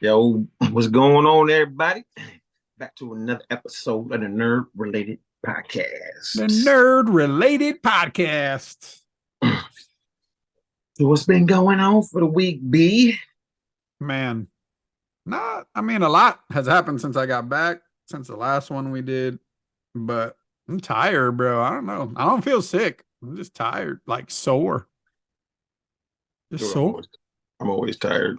Yo, what's going on, everybody? Back to another episode of the Nerd Related The Podcast. Nerd Related Podcast. So, what's been going on for the week, B? Man, a lot has happened since I got back, since the last one we did, but I'm tired, bro. I don't know. I don't feel sick. I'm just tired, like sore. Just Dude, sore. I'm always tired.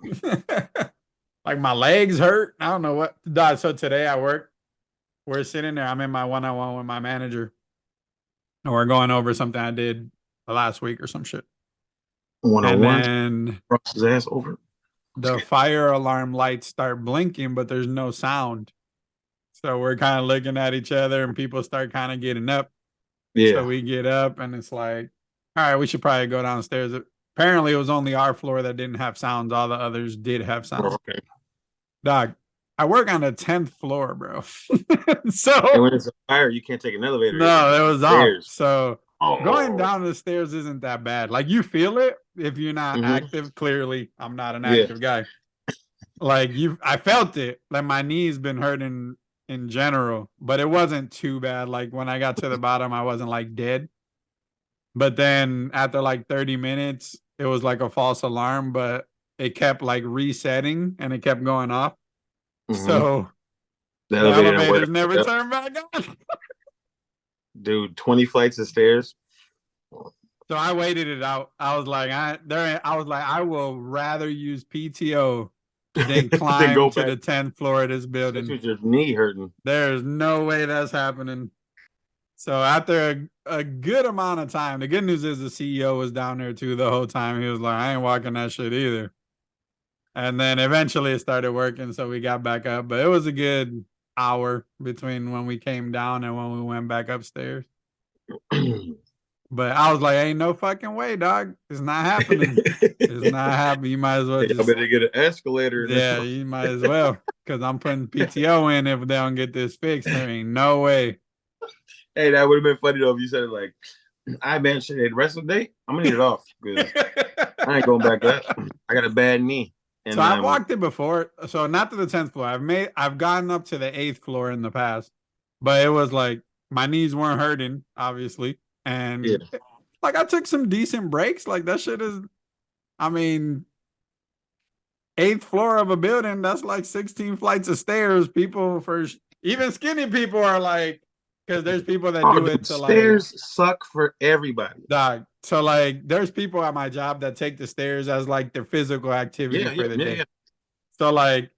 Like my legs hurt. I don't know what. So today I work. We're sitting there. I'm in my one-on-one with my manager, and we're going over something I did last week or some shit. One on And one, then cross his ass over. the fire alarm lights start blinking, but there's no sound. So we're kind of looking at each other and people start kind of getting up. So Yeah. we get up and it's like, all right, we should probably go downstairs. Apparently, it was only our floor that didn't have sounds. All the others did have sounds. Okay. Dog, I work on the 10th floor, bro. And So, when it's a fire, you can't take an elevator. It's no, just it was off. stairs. So, going Oh. down the stairs isn't that bad. Like, you feel it if you're not Mm-hmm. active. Clearly, I'm not an Yeah. active guy. Like I felt it. Like my knees been hurting in general, but it wasn't too bad. Like when I got to the bottom, I wasn't like dead. But then after like 30 minutes, it was like a false alarm, but it kept like resetting and it kept going off. Mm-hmm. So The the elevator didn't elevators work. never Yep. turned back on. Dude, 20 flights of stairs. So I waited it out. I was like, I will rather use PTO than Then climb go to back. the 10th floor of this Especially building. with your knee hurting. There's no way that's happening. So after a good amount of time, the good news is the CEO was down there too the whole time. He was like, I ain't walking that shit either. And then eventually it started working, so we got back up. But it was a good hour between when we came down and when we went back upstairs. But I was like, ain't no fucking way, dog. It's not happening. It's not happening. You might as well I just, better get an escalator yeah, now. you might as well. Because I'm putting PTO in if they don't get this fixed. There ain't no way. Hey, that would have been funny though if you said it like, I mentioned the rest of the day, I'm gonna need it off because I ain't going back up. I got a bad knee. So And I've walked it before. So not to the 10th floor. I've gotten up to the 8th floor in the past, but it was like my knees weren't hurting, obviously. yeah, And like I took some decent breaks. Like that shit is, I mean, 8th floor of a building, that's like 16 flights of stairs. People even skinny people are like, because there's people that oh, do it dude, to like, stairs suck for everybody. dog. So like there's people at my job that take the stairs as like their physical activity Yeah, for yeah, the yeah, day. yeah. So like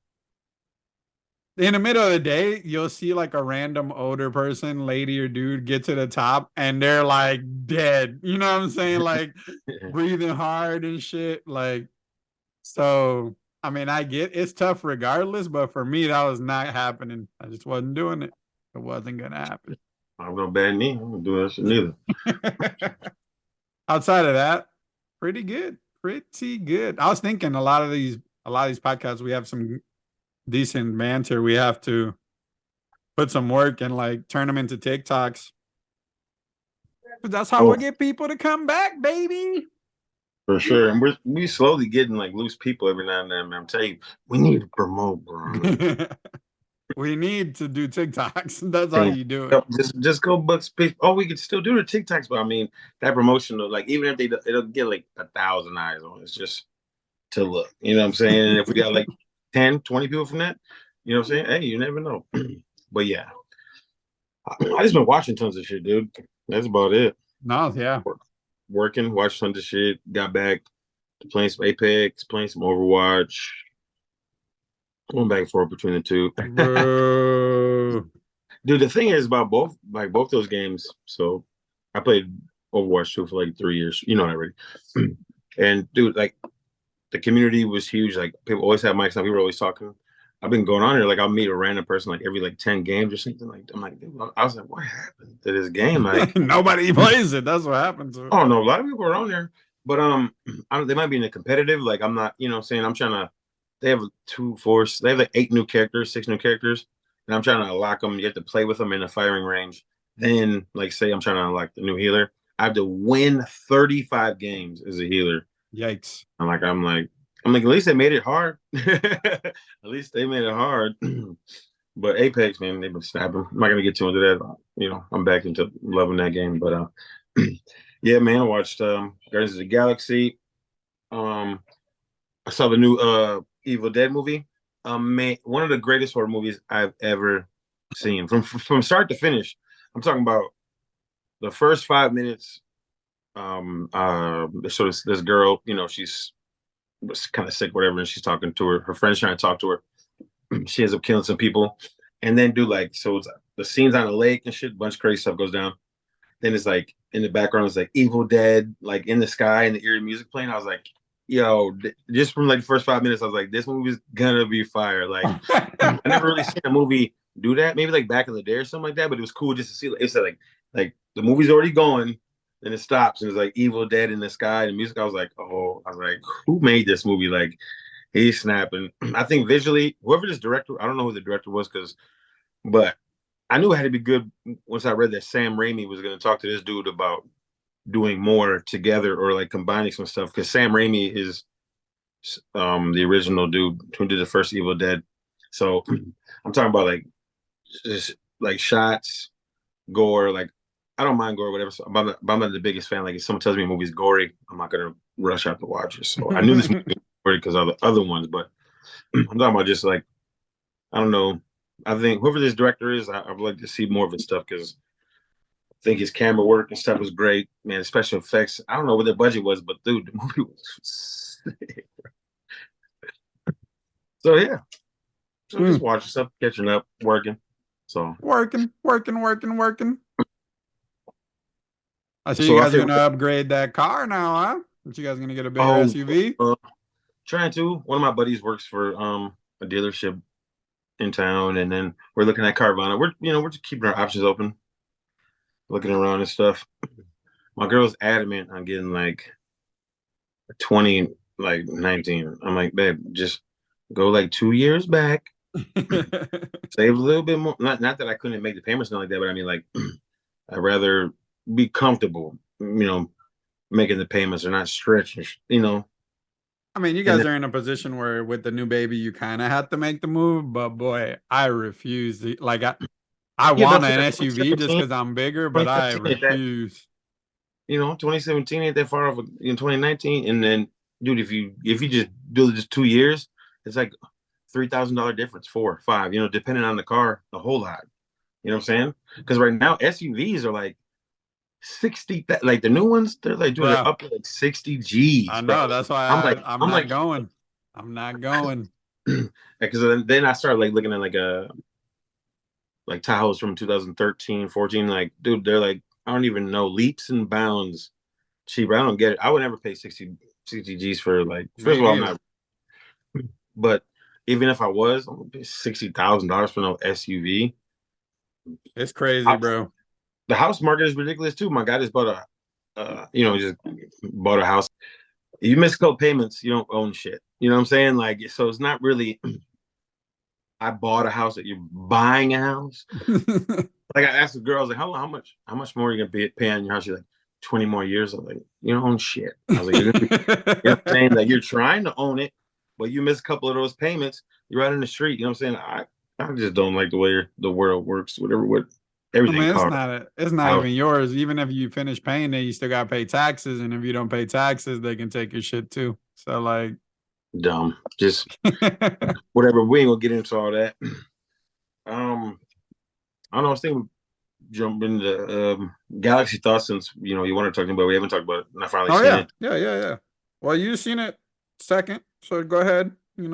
in the middle of the day, you'll see like a random older person, lady or dude, get to the top and they're like dead. You know what I'm saying? Like breathing hard and shit. Like, so I mean, I get it's tough regardless, but for me, that was not happening. I just wasn't doing it. It wasn't gonna happen. I'm no bad knee. I'm gonna do that shit neither. Outside of that, pretty good. Pretty good. I was thinking a lot of these podcasts, we have some decent banter. We have to put some work and like turn them into TikToks. That's how Oh, we'll get people to come back, baby. for sure. And we slowly getting like loose people every now and then, man. I'm telling you, we need to promote, bro. We need to do TikToks. That's how And you do it. just go bucks. Oh, we can still do the TikToks, but I mean that promotion though, like even if it'll get like 1,000 eyes on it, it's just to look. You know what I'm saying? And if we got like 10, 20 people from that, you know what I'm saying? Hey, you never know. But yeah, I just been watching tons of shit, dude. That's about it. No, yeah. Working, watched tons of shit. Got back to playing some Apex, playing some Overwatch. Going back and forth between the two. Bro. Dude, the thing is about both those games. So I played Overwatch 2 for like 3 years. You know that already. And dude, like the community was huge. Like people always have mics on. People were always talking. I've been going on here. Like I'll meet a random person like every like 10 games or something. Like I'm like, dude, I was like, what happened to this game? Like, Nobody plays it. That's what happens to it. oh no, a lot of people are on there. But they might be in the competitive. Like I'm not, you know what I'm saying? I'm trying to they have they have like 8 new characters, 6 new characters, and I'm trying to unlock them. You have to play with them in the firing range. Then, like, say I'm trying to unlock the new healer. I have to win 35 games as a healer. Yikes. I'm like, I'm like, at least they made it hard. At least they made it hard. But Apex, man, they've been snapping. I'm not gonna get too into that. I'm back into loving that game. But yeah, man, I watched Guardians of the Galaxy. Um, I saw the new Evil Dead movie. Man, one of the greatest horror movies I've ever seen from start to finish. I'm talking about the first 5 minutes. So this girl, she's was kind of sick, whatever, and she's talking to her friends trying to talk to her. She ends up killing some people, and then it's the scenes on the lake and shit. A bunch of crazy stuff goes down. Then it's like in the background, it's like Evil Dead, like in the sky, and the eerie music playing. I was like, yo, just from like the first 5 minutes, I was like, this movie's gonna be fire. Like, I never really seen a movie do that. Maybe like back in the day or something like that. But it was cool just to see. It's like the movie's already going, then it stops, and it's like Evil Dead in the sky and music. I was like, who made this movie? Like, he's snapping. I think visually, whoever this director, I don't know who the director was, but I knew it had to be good once I read that Sam Raimi was going to talk to this dude about doing more together or like combining some stuff, because Sam Raimi is the original dude who did the first Evil Dead. So I'm talking about like just like shots, gore. Like, I don't mind gore, whatever. So, but I'm not the biggest fan. Like, if someone tells me a movie's gory, I'm not gonna rush out to watch it. So I knew this movie was gory because of the other ones, but I'm talking about just like, I don't know. I think whoever this director is, I would like to see more of his stuff, because I think his camera work and stuff was great. Man, special effects. I don't know what the budget was, but dude, the movie was sick. So yeah. So just watching stuff, catching up, working. So working. I see you so I guys are feel gonna upgrade that car now, huh? But you guys gonna get a bigger oh SUV? trying to. One of my buddies works for a dealership in town, and then we're looking at Carvana. We're just keeping our options open, looking around and stuff. My girl's adamant on getting like 20, like 19. I'm like, babe, just go like 2 years back, save a little bit more. Not that I couldn't make the payments, not like that, but I mean, like, I'd rather be comfortable, making the payments or not stretching, I mean, you And guys are in a position where with the new baby, you kind of have to make the move, but boy, I refuse. Like, I yeah, want that's an like SUV just 2017. because I'm bigger, but I 2017 ain't that, refuse. 2017 ain't that far off in 2019. And then, dude, if you just do just 2 years, it's like $3,000 difference, 4 or 5, depending on the car, a whole lot. You know what I'm saying? Because right now SUVs are like 60, like the new ones, they're like, dude, they're Bro, up to like 60 I G's, know. bro. That's I'm why like, I'm I'm not like, going. I'm not going. because then I started like looking at like Tahoe's from 2013, 14. Like, dude, they're like, I don't even know, leaps and bounds cheaper. I don't get it. I would never pay 60 G's for, like, first Me of all, I'm neither. not, but even if I was, I'm gonna pay $60,000 for no SUV. It's crazy, bro. The house market is ridiculous too. My guy just bought just bought a house. You miss a couple payments, you don't own shit. You know what I'm saying? Like, so it's not really, I bought a house that you're buying a house. Like, I asked the girl, I was like, how much more are you gonna pay on your house? She's like, 20 more years. I was like, you don't own shit. I was like, you know what I'm saying? Like, you're trying to own it, but you miss a couple of those payments, you're out in the street. You know what I'm saying? I just don't like the way the world works, what I everything mean, costs. it's not House even yours. Even if you finish paying it, you still gotta pay taxes. And if you don't pay taxes, they can take your shit too. So like dumb. Just whatever. We ain't gonna get into all that. I don't know. I was thinking jump into Galaxy thoughts, since you want to talk about. We haven't talked about it, and I finally oh seen yeah. it. Yeah. Well, you seen it second, so go ahead. You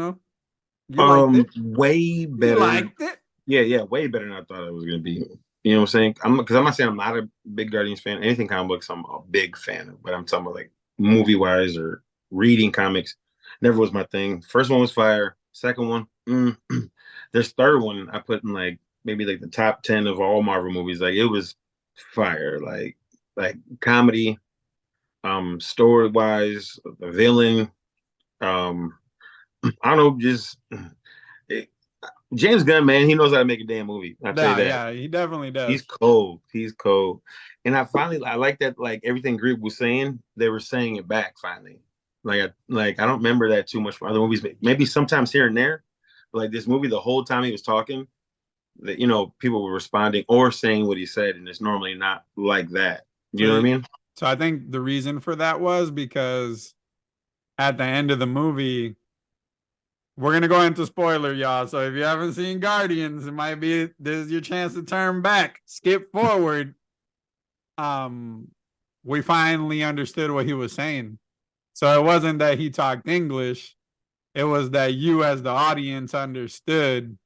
liked it. Way You better. liked it. Yeah, way better than I thought it was gonna be. You know what I'm saying? Because I'm not saying I'm not a big Guardians fan. Anything comic books, I'm a big fan of. But I'm talking about like movie wise or reading comics. Never was my thing. First one was fire. Second one, this third one I put in like maybe like the top 10 of all Marvel movies. Like, it was fire. Like comedy, story wise, the villain. Um, I don't know, just it, James Gunn, man, he knows how to make a damn movie. I'll tell you Yeah, that. yeah, he definitely He's does. cold. He's cold. And I like that, like everything Group was saying, they were saying it back finally. Like I don't remember that too much from other movies. Maybe sometimes here and there, but like this movie, the whole time he was talking, that people were responding or saying what he said, and it's normally not like that. You know what I So, mean? so I think the reason for that was because at the end of the movie, we're gonna go into spoiler, y'all. So if you haven't seen Guardians, it might be this is your chance to turn back, skip forward. Um, we finally understood what he was saying. So it wasn't that he talked English, it was that you as the audience understood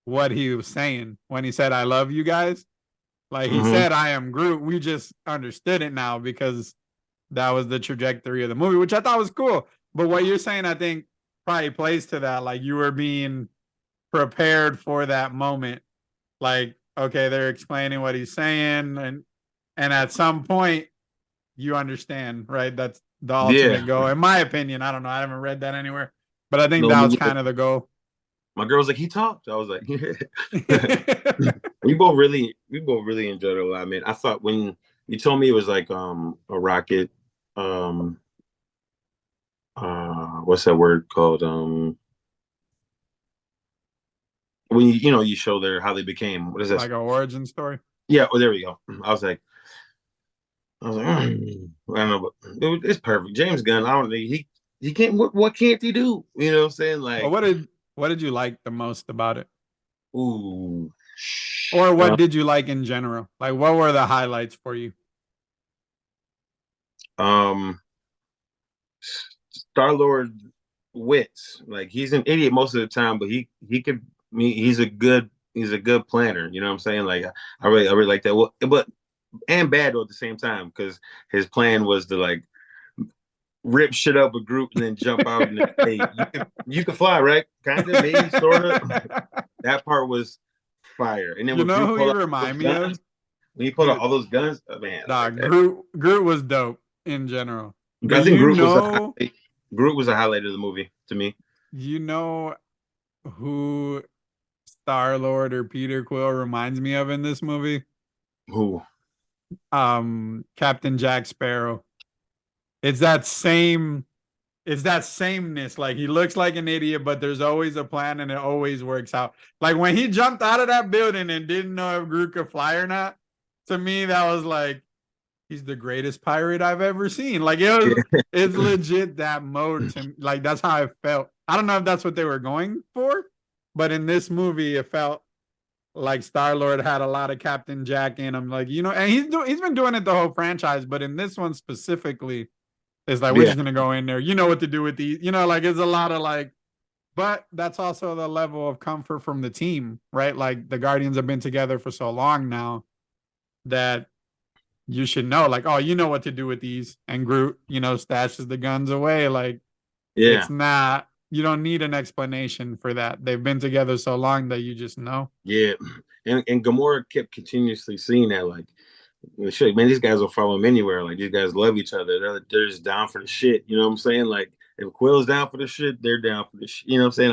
what he was saying when he said, I love you guys. Like he Hmm. said, I am Groot. We just understood it now because that was the trajectory of the movie, which I thought was cool. But what you're saying, I think, probably plays to that. Like you were being prepared for that moment. Like, okay, they're explaining what he's saying, and at some point you understand, right? That's the Yeah. ultimate goal. In my opinion, I don't know. I haven't read that anywhere. But I think No, that me was neither. kind of the goal. My girl was like, he talked. I was like, we both really enjoyed it a lot, man. I thought when you told me it was like a rocket, um what's that word called? When you show their how they became, what is that? Like an origin story. Yeah, oh there we go. I was like, I don't know, but it's perfect. James Gunn, I don't think he can't what can't he do? You know what I'm saying? Well, Like, what did you like the most about it? ooh. Or what did you like in general? Like what were the highlights for you? Um Star Lord wits. Like he's an idiot most of the time, but he could he's a good planner. You know what I'm saying? Like I really like that. Well, but and bad though at the same time because his plan was to like rip shit up a group and then jump out and hey, you can fly, right? Kind of, maybe, sort of. That part was fire. And then You when know Groot who he pulled out those remind me guns, of? when he pulled out Dude, all those guns, oh, man, I nah, like that. Groot was dope in general. But I think Groot was a highlight. Groot was a highlight of the movie to me. you know who Star Lord or Peter Quill reminds me of in this movie? Who? Captain Jack Sparrow. It's that same it's that sameness. Like he looks like an idiot, but there's always a plan and it always works out. Like when he jumped out of that building and didn't know if Groot could fly or not, to me that was like he's the greatest pirate I've ever seen. Like it's legit that mode to like that's how I felt. I don't know if that's what they were going for, but in this movie it felt like Star Lord had a lot of Captain Jack in him. Like, and he's been doing it the whole franchise, but in this one specifically, it's like we're Yeah, just gonna go in there. You know what to do with these. Like it's a lot of like, but that's also the level of comfort from the team, right? Like the Guardians have been together for so long now that you should know, like, oh, you know what to do with these. And Groot, stashes the guns away. Like yeah, it's not. You don't need an explanation for that. They've been together so long that you just know. yeah. And Gamora kept continuously seeing that, like, shit, man, these guys will follow him anywhere. Like these guys love each other. They're just down for the shit. You know what I'm saying? Like if Quill's down for the shit, they're down for the shit. You know what I'm saying?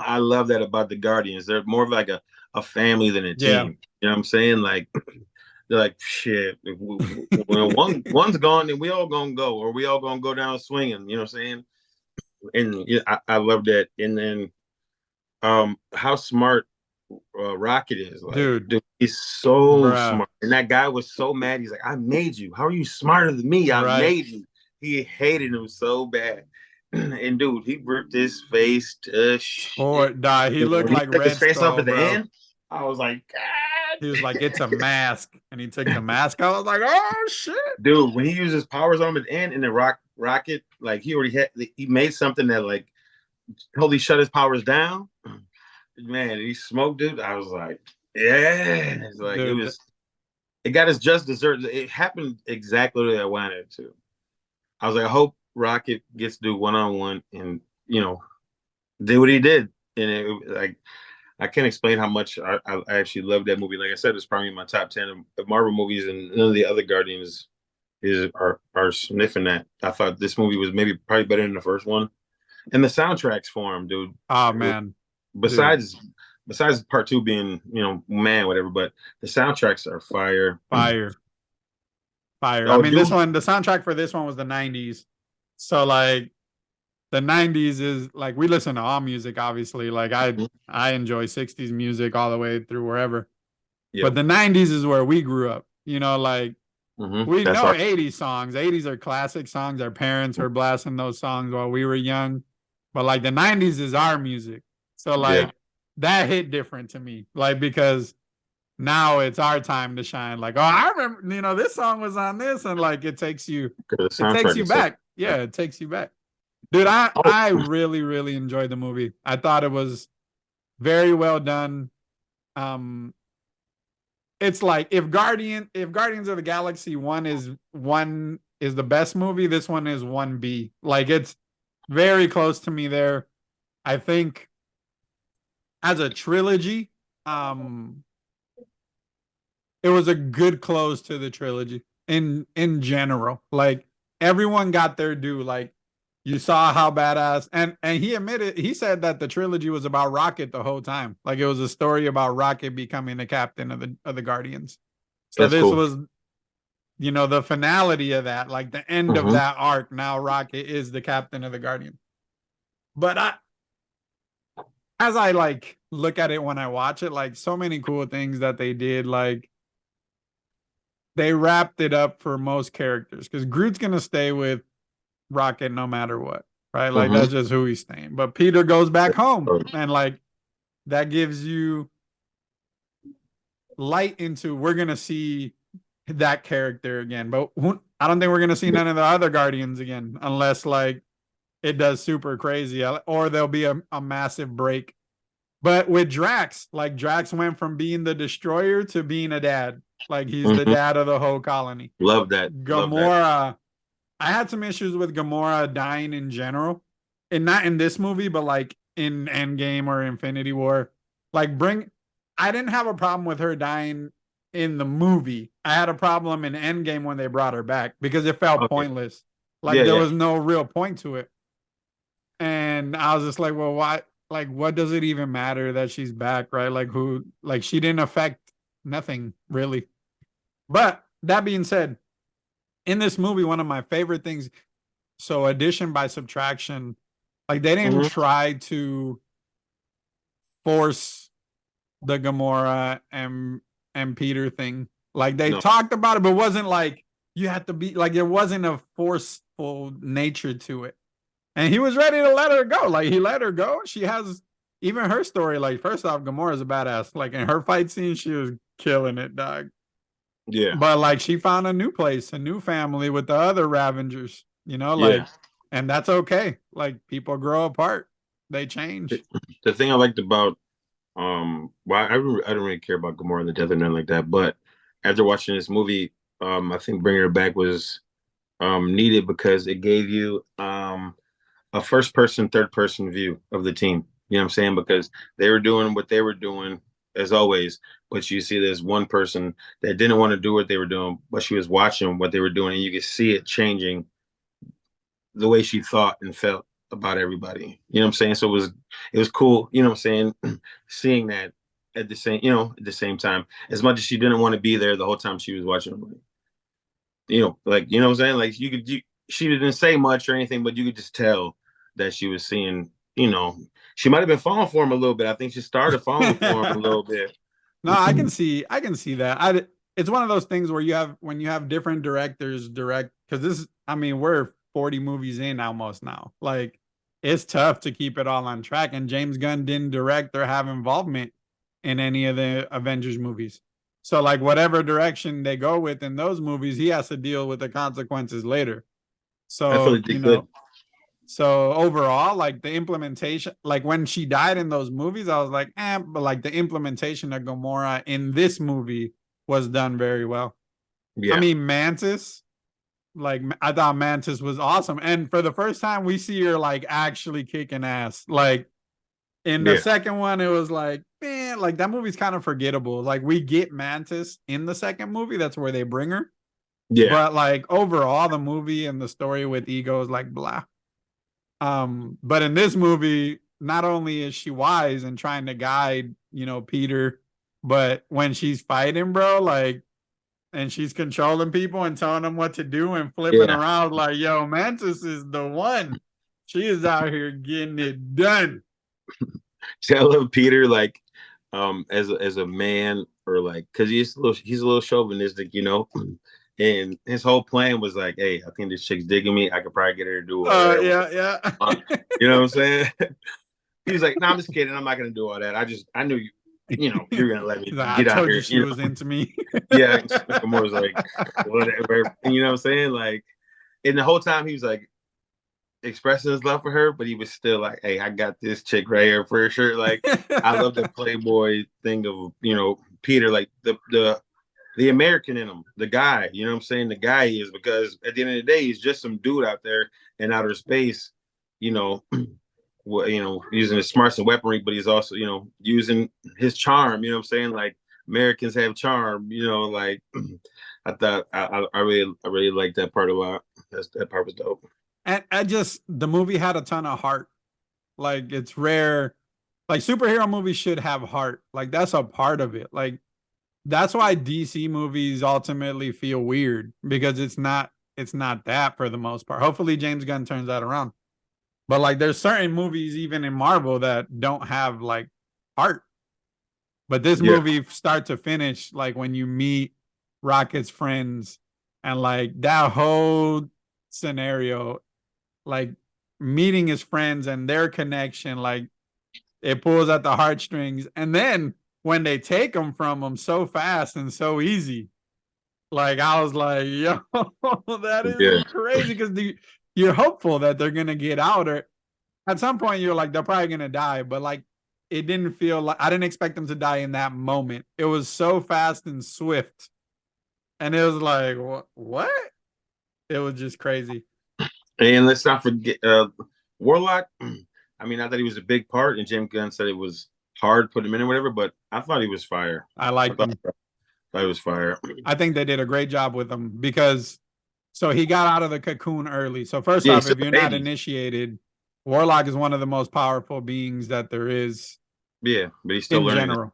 I love that about the Guardians. They're more of like a family than a Yeah, team. You know what I'm saying? Like they're like shit. When one's gone, then we all gonna go, or we all gonna go down swinging. You know what I'm saying? And yeah, I love that. And then how smart Rocket is. Like, dude, dude, he's so bruh, smart. And that guy was so mad. He's like, I made you. How are you smarter than me? I right? made you. He hated him so bad. And dude, he ripped his face to shit. Or die. He And looked when he like took his Red face off Skull, at the bro. end, I was like, He was like, God. it's a mask. And he took the mask. I was like, oh shit. Dude, when he used his powers on him at the end in the rocket, like he made something that like totally shut his powers down. Man, he smoked, dude. I was like, yeah. It's like Dude, it got his just desserts. It happened exactly the way I wanted it to. I was like, I hope Rocket gets to do one on one and did what he did. And like I can't explain how much I actually love that movie. Like I said, it's probably in my top 10 of Marvel movies, and none of the other Guardians are sniffing that. I thought this movie was maybe probably better than the first one, and the soundtracks for him, dude. oh man, dude, Besides besides part two being man whatever, but the soundtracks are fire. fire. Fire. I Oh, mean, this dude, one, the soundtrack for this one was the 90s. So like the 90s is like we listen to all music, obviously. Like Mhm. I enjoy 60s music all the way through wherever. Yep. But the 90s is where we grew up. You know, like we That's know our 80s songs. 80s are classic songs. Our parents were blasting those songs while we were young. But like the 90s is our music. So yeah. like that hit different to me. Like because now it's our time to shine. Like, oh, I remember, this song was on this, and like Because the it takes soundtrack you is so. back. Yeah, it takes you back. Dude, I Oh, I really, really enjoyed the movie. I thought it was very well done. Um, it's like if Guardians of the Galaxy one is the best movie, this one is 1B. Like it's very close to me there. I think as a trilogy, um, it was a good close to the trilogy in general. Like everyone got their due. Like you saw how badass and he said that the trilogy was about Rocket the whole time. Like it was a story about Rocket becoming the captain of the Guardians. So that's this cool. was the finality of that, like the end of Hmm. that arc. Now Rocket is the captain of the Guardians. But I as I like look at it when I watch it, like so many cool things that they did, like they wrapped it up for most characters because Groot's gonna stay with Rocket no matter what, right? Like Hmm. that's just who he's staying. But Peter goes back home, and like that gives you light into we're gonna see that character again. But I don't think we're gonna see none of the other Guardians again unless like it does super crazy or there'll be a massive break. But with Drax, like Drax went from being the destroyer to being a dad. Like he's the Hmm. dad of the whole colony. Love that. Love that. Gamora, I had some issues with Gamora dying in general, and not in this movie, but like in Endgame or Infinity War. Like, I didn't have a problem with her dying in the movie. I had a problem in Endgame when they brought her back because it felt Okay. pointless. Like, Yeah, there yeah. was no real point to it. And I was just like, well, why? Like, what does it even matter that she's back, right? Like, she didn't affect nothing really. But that being said, in this movie, one of my favorite things, so addition by subtraction, like they didn't Hmm. try to force the Gamora and Peter thing. Like they No. talked about it, but it wasn't like you had to be like there wasn't a forceful nature to it. And he was ready to let her go. Like he let her go. She has even her story. Like first off, Gamora's a badass. Like in her fight scene, she was killing it, dog. Yeah. But like she found a new place, a new family with the other Ravengers, Yeah. and that's okay. Like people grow apart, they change. The thing I liked about well, I don't really care about Gamora and the death or nothing like that, but after watching this movie, I think bringing her back was needed because it gave you a first person, third person view of the team. You know what I'm saying? Because they were doing what they were doing as always, but you see this one person that didn't want to do what they were doing, but she was watching what they were doing, and you could see it changing the way she thought and felt about everybody. You know what I'm saying? So it was cool, you know what I'm saying, seeing that at the same, at the same time, as much as she didn't want to be there the whole time she was watching the movie. Like, you know what I'm saying? Like she didn't say much or anything, but you could just tell that she was seeing, she might have been falling for him a little bit. I think she started falling for him a No, little bit. I can see that. It's one of those things where when you have different directors direct, because I mean, we're 40 movies in almost now. Like, it's tough to keep it all on track. And James Gunn didn't direct or have involvement in any of the Avengers movies. So, like, whatever direction they go with in those movies, he has to deal with the consequences later. I feel So, like they could. so overall, like the implementation, like when she died in those movies, I was like, but like the implementation of Gamora in this movie was done very well. I Yeah. mean, Mantis, like I thought Mantis was awesome. And for the first time, we see her like actually kicking ass. Like in the Yeah. second one, it was like, man, like that movie's kind of forgettable. Like we get Mantis in the second movie, that's where they bring her. Yeah. But like overall, the movie and the story with Ego is like blah. But in this movie, not only is she wise and trying to guide, Peter, but when she's fighting, bro, like and she's controlling people and telling them what to do and flipping Yeah. around like, yo, Mantis is the one. She is out here getting it done. See, I love Peter like as a man or like because he's a little chauvinistic, you know. And his whole plan was like, hey, I think this chick's digging me. I could probably get her to do whatever. Yeah, yeah. You know what I'm saying? He was like, no, I'm just kidding. I'm not gonna do all that. I knew you're gonna let me I get out told here. you she was into me. Yeah. More was like, whatever. You know what I'm saying? Like, and the whole time he was like expressing his love for her, but he was still like, hey, I got this chick right here for sure. Like, I love the playboy thing of Peter, like the American in him, the guy. You know what I'm saying? The guy he is, because at the end of the day, he's just some dude out there in outer space. You know, using his smarts and weaponry, but he's also, using his charm. You know what I'm saying? Like Americans have charm. Like I thought I really liked that part a lot. That part was dope. And the movie had a ton of heart. Like it's rare. Like superhero movies should have heart. Like that's a part of it. Like that's why DC movies ultimately feel weird because it's not that for the most part. Hopefully James Gunn turns that around. But like there's certain movies even in Marvel that don't have like heart. But this movie start to finish, like when you meet Rocket's friends and like that whole scenario, like meeting his friends and their connection, like it pulls at the heartstrings. And then when they take them from him so fast and so easy, like I was like, yo, that is crazy because you're hopeful that they're gonna get out, or at some point you're like they're probably gonna die, but like it didn't feel like I didn't expect them to die in that moment. It was so fast and swift, and it was like what? It was just crazy. And let's not forget Warlock. I mean, I thought he was a big part, and Jim Gunn said it was hard putting him in or whatever, but I thought he was fire. I liked him. I was fire. I think they did a great job with him because so he got out of the cocoon early. So first off, if you're not initiated, Warlock is one of the most powerful beings that there is. Yeah, but he's still learning. General.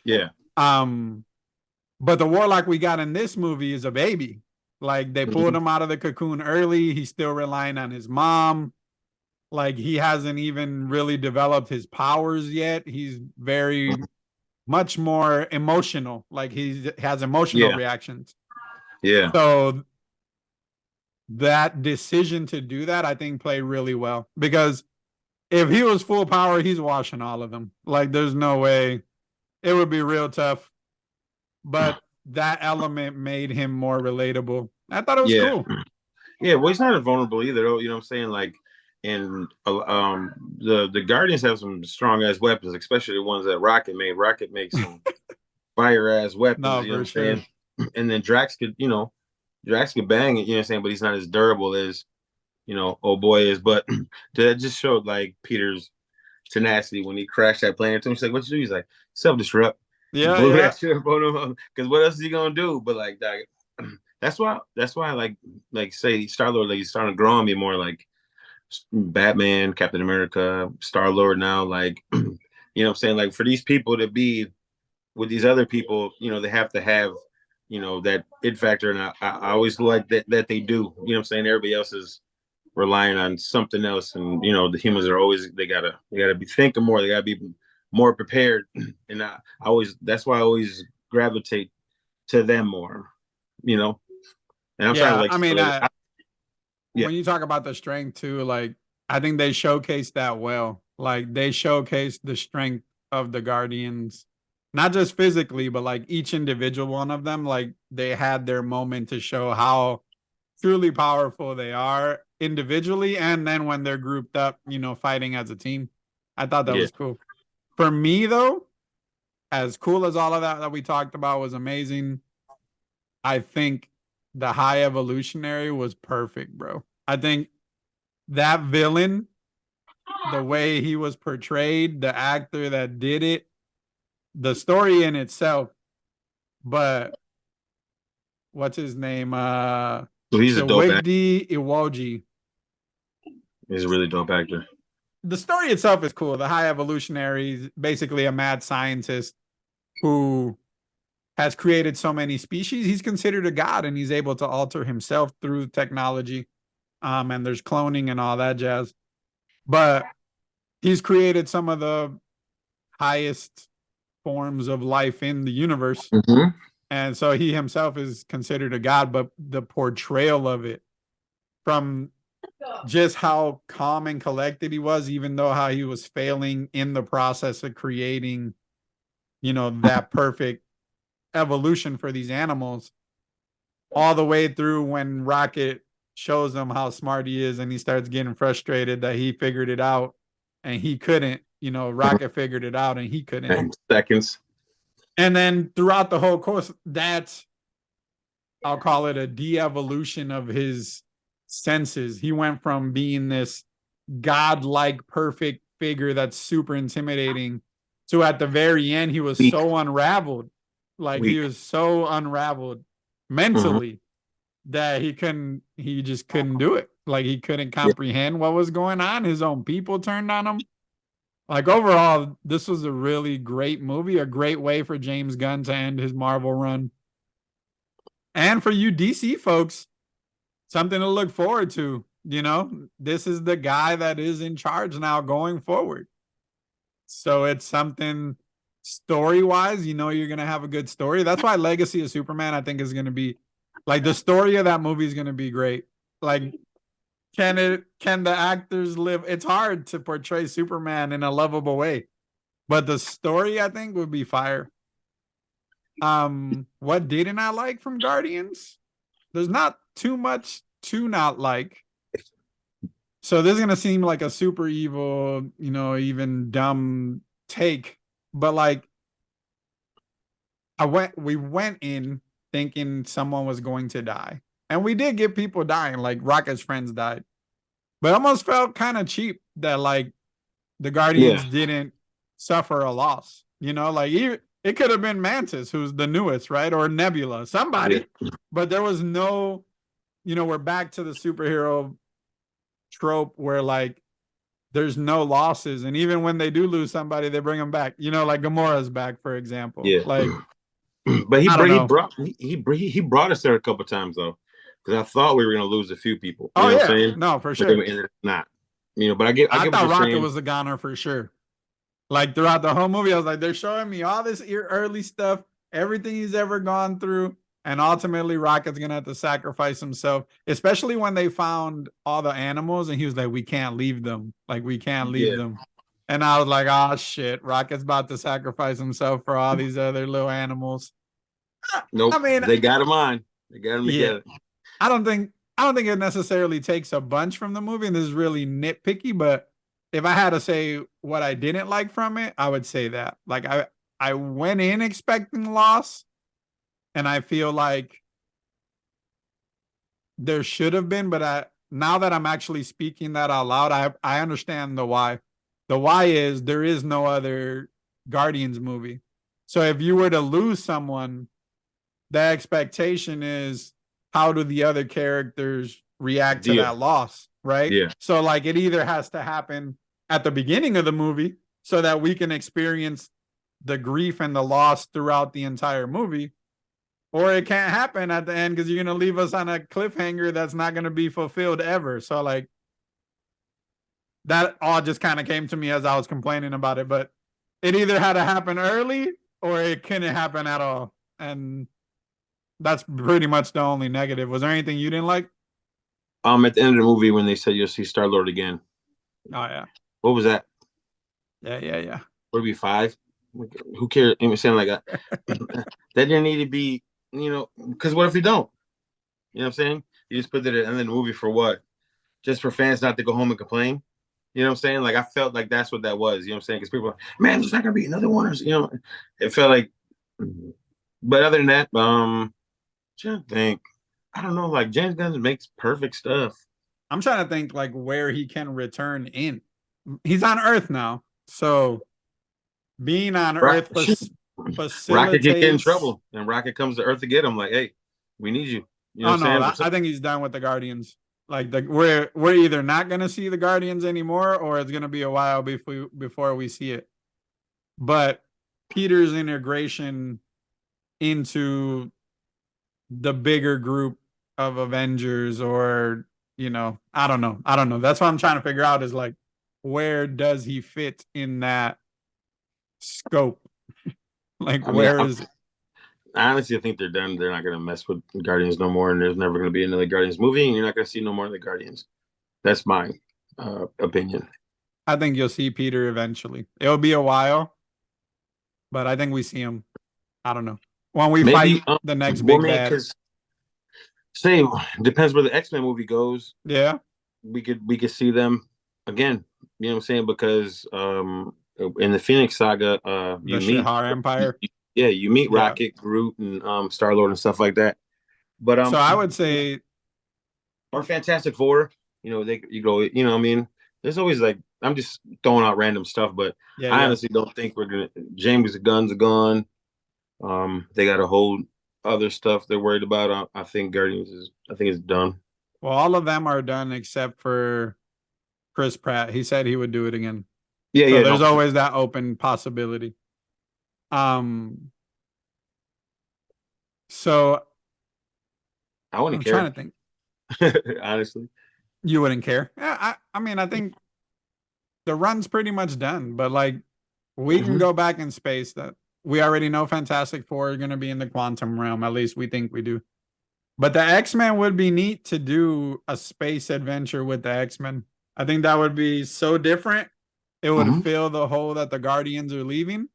Yeah. But the Warlock we got in this movie is a baby. Like they pulled him out of the cocoon early. He's still relying on his mom. Like he hasn't even really developed his powers yet. He's very much more emotional. Like he has emotional reactions. Yeah. So that decision to do that, I think, played really well because if he was full power, he's washing all of them. Like there's no way. It would be real tough. But that element made him more relatable. I thought it was cool. Yeah, well, he's not invulnerable either, though. You know what I'm saying? Like, and the Guardians have some strong ass weapons, especially the ones that Rocket made. Rocket makes some fire ass weapons. No, you know what I'm sure. saying? And then Drax could bang it. You know what I'm saying? But he's not as durable as old boy is. But that just showed like Peter's tenacity when he crashed that plane. He's like, "What you do?" He's like, "Self-destruct." Yeah, blew that shit up on him because what else is he gonna do? But like that, that's why like say Star-Lord, like he's starting to grow on me more, like Batman, Captain America, Star-Lord now. Like you know what I'm saying? Like for these people to be with these other people, they have to have that it factor, and I always like that they do. You know what I'm saying? Everybody else is relying on something else, and the humans are always they gotta be thinking more. They gotta be more prepared, and that's why I always gravitate to them more. And I'm trying to when you talk about the strength too, like I think they showcased that well. Like they showcased the strength of the Guardians, not just physically, but like each individual one of them. Like they had their moment to show how truly powerful they are individually, and then when they're grouped up, fighting as a team. I thought that was cool. For me, though, as cool as all of that we talked about was amazing, I think the High Evolutionary was perfect, bro. I think that villain, the way he was portrayed, the actor that did it, the story in itself, but what's his name? So he's a dope actor. Iwoji. He's a really dope actor. The story itself is cool. The High Evolutionary is basically a mad scientist who has created so many species, he's considered a god, and he's able to alter himself through technology. And there's cloning and all that jazz. But he's created some of the highest forms of life in the universe. Mm-hmm. And so he himself is considered a god, but the portrayal of it, from just how calm and collected he was, even though how he was failing in the process of creating, that perfect evolution for these animals, all the way through when Rocket shows him how smart he is and he starts getting frustrated that he figured it out and he couldn't. Rocket figured it out and he couldn't. And seconds. And then throughout the whole course, that's, I'll call it a de-evolution of his senses. He went from being this godlike, perfect figure that's super intimidating to at the very end, he was so unraveled. Like he was so unraveled mentally that he just couldn't do it. Like he couldn't comprehend what was going on. His own people turned on him. Like overall, this was a really great movie, a great way for James Gunn to end his Marvel run. And for you DC folks, something to look forward to. This is the guy that is in charge now going forward. So it's something story-wise, you're going to have a good story. That's why Legacy of Superman, I think, is going to be, like, the story of that movie is going to be great. Like, can the actors live? It's hard to portray Superman in a lovable way, but the story, I think, would be fire. What didn't I like from Guardians? There's not too much to not like. So this is gonna seem like a super evil, even dumb take, but like we went in thinking someone was going to die, and we did get people dying. Like Rocket's friends died, but it almost felt kind of cheap that like the Guardians didn't suffer a loss. Like it could have been Mantis, who's the newest, right, or Nebula, somebody, but there was no. We're back to the superhero trope where like there's no losses, and even when they do lose somebody, they bring them back. Like Gamora's back, for example. Yeah. Like, but he brought us there a couple times though, because I thought we were gonna lose a few people. You know what I'm saying? No, for sure. Not. But I thought Rocket was the goner for sure. Like throughout the whole movie, I was like, they're showing me all this early stuff, everything he's ever gone through. And ultimately, Rocket's going to have to sacrifice himself, especially when they found all the animals. And he was like, we can't leave them. Like, we can't leave them. And I was like, oh, shit. Rocket's about to sacrifice himself for all these other little animals. Nope. I mean, they got him on. They got him together. I don't think it necessarily takes a bunch from the movie. And this is really nitpicky. But if I had to say what I didn't like from it, I would say that. Like, I went in expecting loss. And I feel like there should have been, but now that I'm actually speaking that out loud, I understand the why. The why is there is no other Guardians movie. So if you were to lose someone, the expectation is how do the other characters react to that loss, right? Yeah. So like it either has to happen at the beginning of the movie so that we can experience the grief and the loss throughout the entire movie. Or it can't happen at the end because you're going to leave us on a cliffhanger that's not going to be fulfilled ever. So, like, that all just kind of came to me as I was complaining about it. But it either had to happen early or it couldn't happen at all. And that's pretty much the only negative. Was there anything you didn't like? At the end of the movie when they said you'll see Star-Lord again. Oh, yeah. What was that? Yeah. Would it be 5? Who cares? I'm saying like that didn't need to be. Because what if you don't? You know what I'm saying? You just put it in the movie for what? Just for fans not to go home and complain? You know what I'm saying? Like, I felt like that's what that was. You know what I'm saying? Because people are like, man, there's not going to be another one. It felt like, but other than that, I don't know, like, James Gunn makes perfect stuff. I'm trying to think, like, where he can return in. He's on Earth now. So, being on Earth facilitates... Rocket can get in trouble, and Rocket comes to Earth to get him. Like, hey, we need you. I think he's done with the Guardians. Like we're either not going to see the Guardians anymore, or it's going to be a while before we see it. But Peter's integration into the bigger group of Avengers, or I don't know. I don't know. That's what I'm trying to figure out is like, where does he fit in that scope? Like, I mean, where is it? I honestly think they're done. They're not going to mess with Guardians no more, and there's never going to be another Guardians movie, and you're not going to see no more of the Guardians. That's my opinion. I think you'll see Peter eventually. It'll be a while, but I think we see him. I don't know. When we fight Maybe, the next well, big man, bad. because say depends where the X-Men movie goes. Yeah. We could see them again. You know what I'm saying? Because in the Phoenix Saga, The Shihar Empire. yeah, you meet Yeah. Rocket, Groot, and Star Lord and stuff like that. But So I would say, or Fantastic Four, you go, I mean, there's always like I'm just throwing out random stuff, but yeah, I yeah. honestly don't think we're gonna. James Gunn's gone. They got a whole other stuff they're worried about. I think Guardians is. I think it's done. Well, all of them are done except for Chris Pratt. He said he would do it again. Yeah, So yeah, there's no, always that open possibility. So I wouldn't I'm trying care. to think. Honestly. You wouldn't care. Yeah, I mean, I think the run's pretty much done, but like we can Mhm. go back in space. That we already know Fantastic Four are going to be in the quantum realm. At least we think we do. But the X-Men would be neat to do a space adventure with the X-Men. I think that would be so different. It would Mhm. fill the hole that the Guardians are leaving.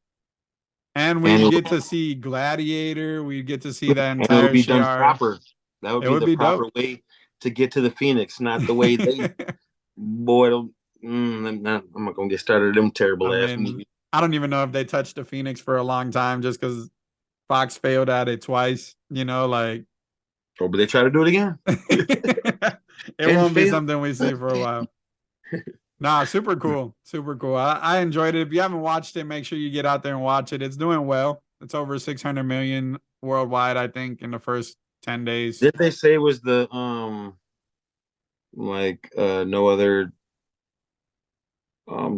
And And we'd it, get to see Gladiator. We'd get to see the and it would entire be done Shi'ar. proper. That would It be would the be proper dope. way to get to the Phoenix, not the way they. Boy, I'm not gonna get started on them I terrible ass mean, movies. I don't even know if they touched the Phoenix for a long time just because Fox failed at it twice. Like Oh, but they try to do it again it and won't be fail. something we see for a while. Nah, super cool. Super cool. I enjoyed it. If you haven't watched it, make sure you get out there and watch it. It's doing well. It's over 600 million worldwide, I think, in the first 10 days. Did they say it was the like no other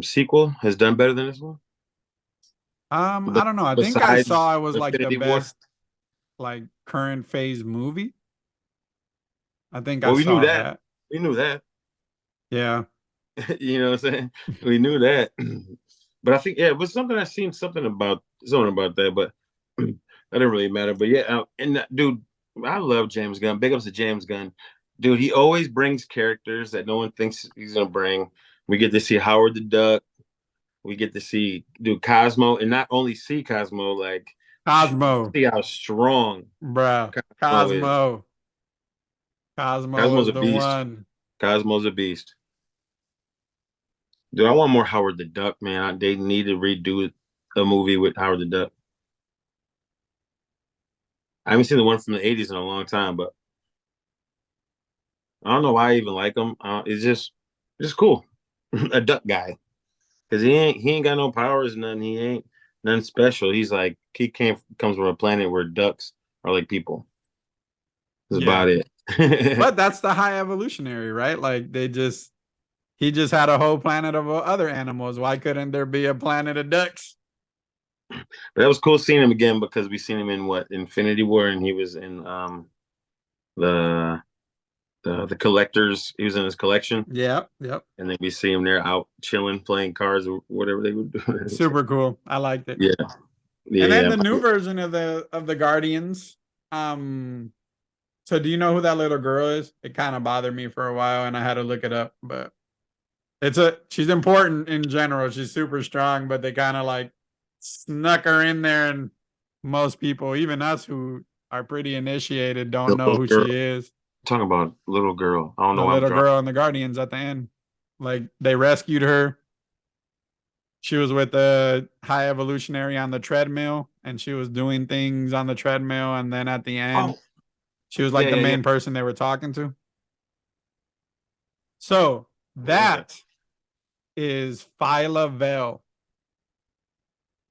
sequel has done better than this one? I don't know. I think I Besides saw it was like the Infinity War? best like current phase movie. I think I Well, we knew saw that. that. We knew that. Yeah. You know what I'm saying? We knew that. But I think, yeah, it was something I seen something about that, but that didn't really matter. But yeah, dude, I love James Gunn. Big ups to James Gunn. Dude, he always brings characters that no one thinks he's gonna bring. We get to see Howard the Duck. We get to see dude Cosmo, and not only see Cosmo, like Cosmo, see how strong bruh. Cosmo is. Cosmo. Cosmo Cosmo's was a the beast. one. Cosmo's a beast. Dude, I want more Howard the Duck, man. They need to redo a movie with Howard the Duck. I haven't seen the one from the '80s in a long time, but I don't know why I even like him. It's just cool. A duck guy, because he ain't got no powers, nothing. He ain't nothing special. He's like comes from a planet where ducks are like people. That's Yeah. about it. But that's the high evolutionary, right? Like he just had a whole planet of other animals. Why couldn't there be a planet of ducks? But that was cool seeing him again because we seen him in what Infinity War, and he was in the the collectors. He was in his collection, Yep, yep. and then we see him there out chilling, playing cards or whatever they would do. Super cool. I liked it. Yeah, And then yeah. the new version of the Guardians. Um, so do you know who that little girl is? It kind of bothered me for a while and I had to look it up, but she's important in general. She's super strong, but they kind of like snuck her in there, and most people, even us who are pretty initiated, don't The know little who girl. she is. Talking about little girl. I don't know The why I'm little drawing. girl in the Guardians at the end. Like they rescued her. She was with the high evolutionary on the treadmill, and she was doing things on the treadmill, and then at the end, Oh, she was like yeah, the yeah, yeah. main person they were talking to. So What is that? that is Phyla Vell,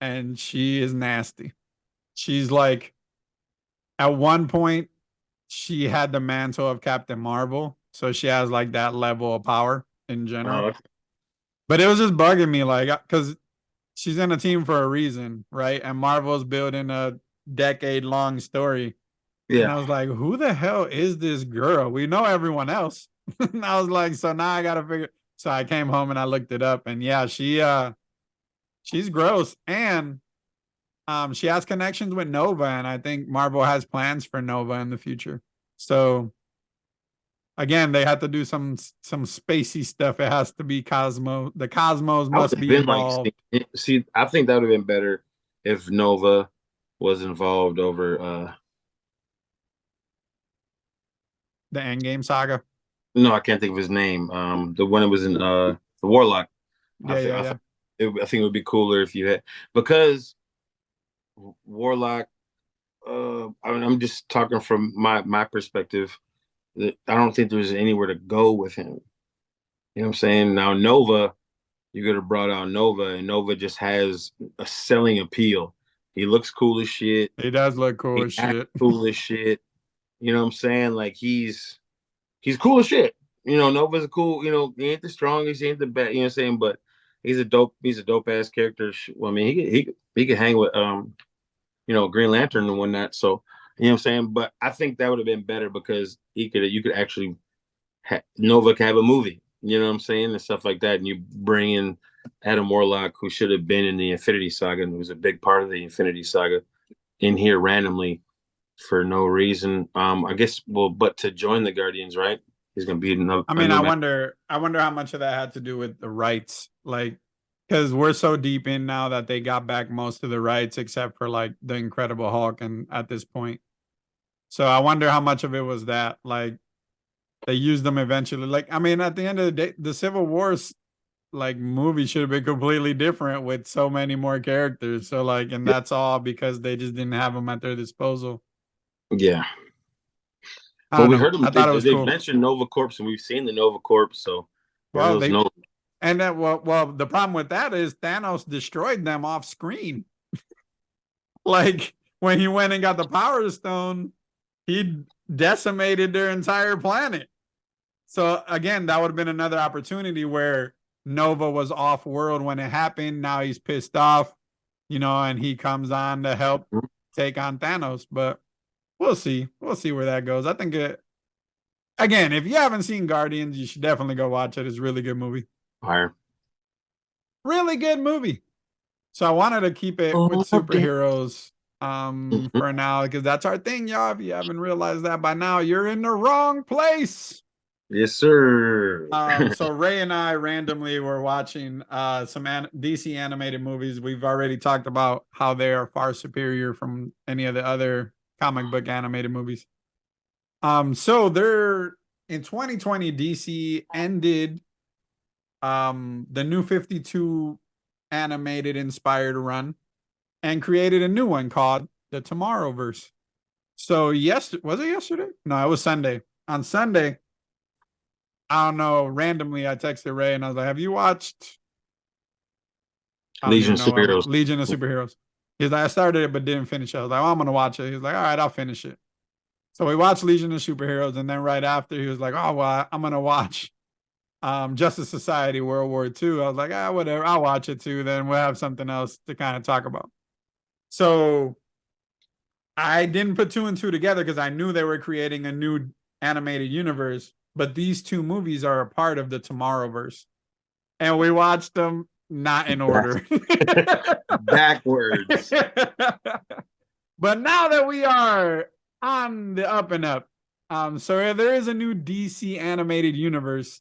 and she is nasty. She's like, at one point, she had the mantle of Captain Marvel, so she has like that level of power in general. Okay. But it was just bugging me, like, because she's in a team for a reason, right? And Marvel's building a decade-long story. And Yeah. I was like, who the hell is this girl? We know everyone else. And I was like, so now I gotta figure. So I came home and I looked it up, and yeah, she's gross. And she has connections with Nova, and I think Marvel has plans for Nova in the future. So again, they had to do some spacey stuff. It has to be Cosmo. The Cosmos I would must have be been like, involved. see, I think that would have been better if Nova was involved over The Endgame saga. no, I can't think of his name. The one that was in the Warlock. Yeah, yeah, I yeah. think I think it would be cooler if you had because Warlock. I mean, I'm just talking from my perspective. That I don't think there's anywhere to go with him. You know what I'm saying? Now Nova, you could have brought out Nova, and Nova just has a selling appeal. He looks cool as shit. He does look cool He as acts shit. cool as shit. You know what I'm saying? Like he's cool as shit. You know, Nova's a cool. You know, he ain't the strongest, he ain't the best. You know what I'm saying? But he's a dope ass character. Well, I mean, he could hang with Green Lantern and whatnot. So you know what I'm saying? But I think that would have been better because you could actually Nova can have a movie. You know what I'm saying, and stuff like that. And you bring in Adam Warlock, who should have been in the Infinity Saga and was a big part of the Infinity Saga, in here randomly for no reason. I guess but to join the Guardians, right? He's gonna be another. I mean, I wonder how much of that had to do with the rights, like, because we're so deep in now that they got back most of the rights except for like the Incredible Hulk, and at this point, so I wonder how much of it was that, like, they used them eventually. Like, I mean, at the end of the day, the Civil Wars like movie should have been completely different with so many more characters. So like, and that's all because they just didn't have them at their disposal. Yeah, I but don't we know. heard them. I thought it was They've cool. mentioned Nova Corps, and we've seen the Nova Corps. So where Well, those they Nova? and that well, the problem with that is Thanos destroyed them off screen. Like when he went and got the Power Stone, he decimated their entire planet. So again, that would have been another opportunity where Nova was off world when it happened. Now he's pissed off, and he comes on to help take on Thanos. But we'll see. We'll see where that goes. I think again, if you haven't seen Guardians, you should definitely go watch it. It's a really good movie. Fire. Really good movie. So I wanted to keep it with Oh, damn. superheroes for now because that's our thing, y'all. If you haven't realized that by now, you're in the wrong place. Yes, sir. So Ray and I randomly were watching some DC animated movies. We've already talked about how they are far superior from any of the other comic book animated movies. So they're in 2020, DC ended the New 52 animated inspired run and created a new one called the Tomorrowverse. So was it yesterday? No, it was Sunday. On Sunday, I don't know, randomly I texted Ray and I was like, have you watched I don't Legion even of know Superheroes. Legion of Superheroes? He's like, I started it but didn't finish it. I was like, oh, I'm gonna watch it. He's like, all right, I'll finish it. So we watched Legion of Superheroes, and then right after he was like, oh well, I'm gonna watch Justice Society World War II. I was like, whatever, I'll watch it too. Then we'll have something else to kind of talk about. So I didn't put two and two together because I knew they were creating a new animated universe, but these two movies are a part of the Tomorrowverse. And we watched them not in order. Backwards. But now that we are on the up and up, so there is a new DC animated universe,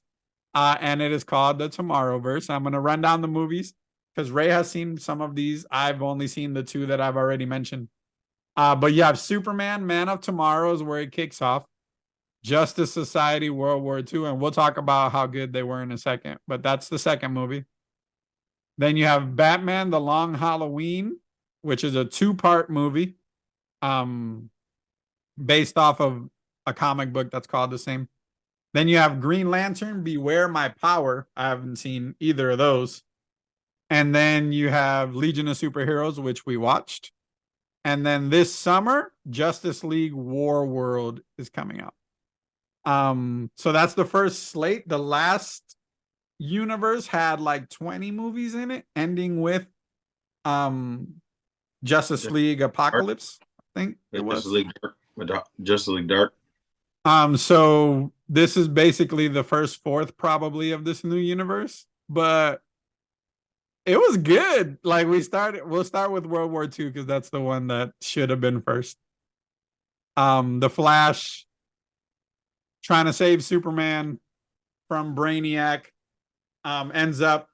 and it is called the Tomorrowverse. I'm going to run down the movies because Ray has seen some of these. I've only seen the two that I've already mentioned. But you have Superman, Man of Tomorrow is where it kicks off. Justice Society, World War II, and we'll talk about how good they were in a second. But that's the second movie. Then you have Batman, The Long Halloween, which is a two-part movie based off of a comic book that's called the same. Then you have Green Lantern, Beware My Power. I haven't seen either of those. And then you have Legion of Superheroes, which we watched. And then this summer, Justice League War World is coming out. So that's the first slate. The last universe had like 20 movies in it, ending with Justice League Apocalypse. think it Justice was. League Dark. Justice League Dark. So this is basically the first fourth probably of this new universe, but it was good. Like we'll start with World War II because that's the one that should have been first. The Flash trying to save Superman from Brainiac, ends up,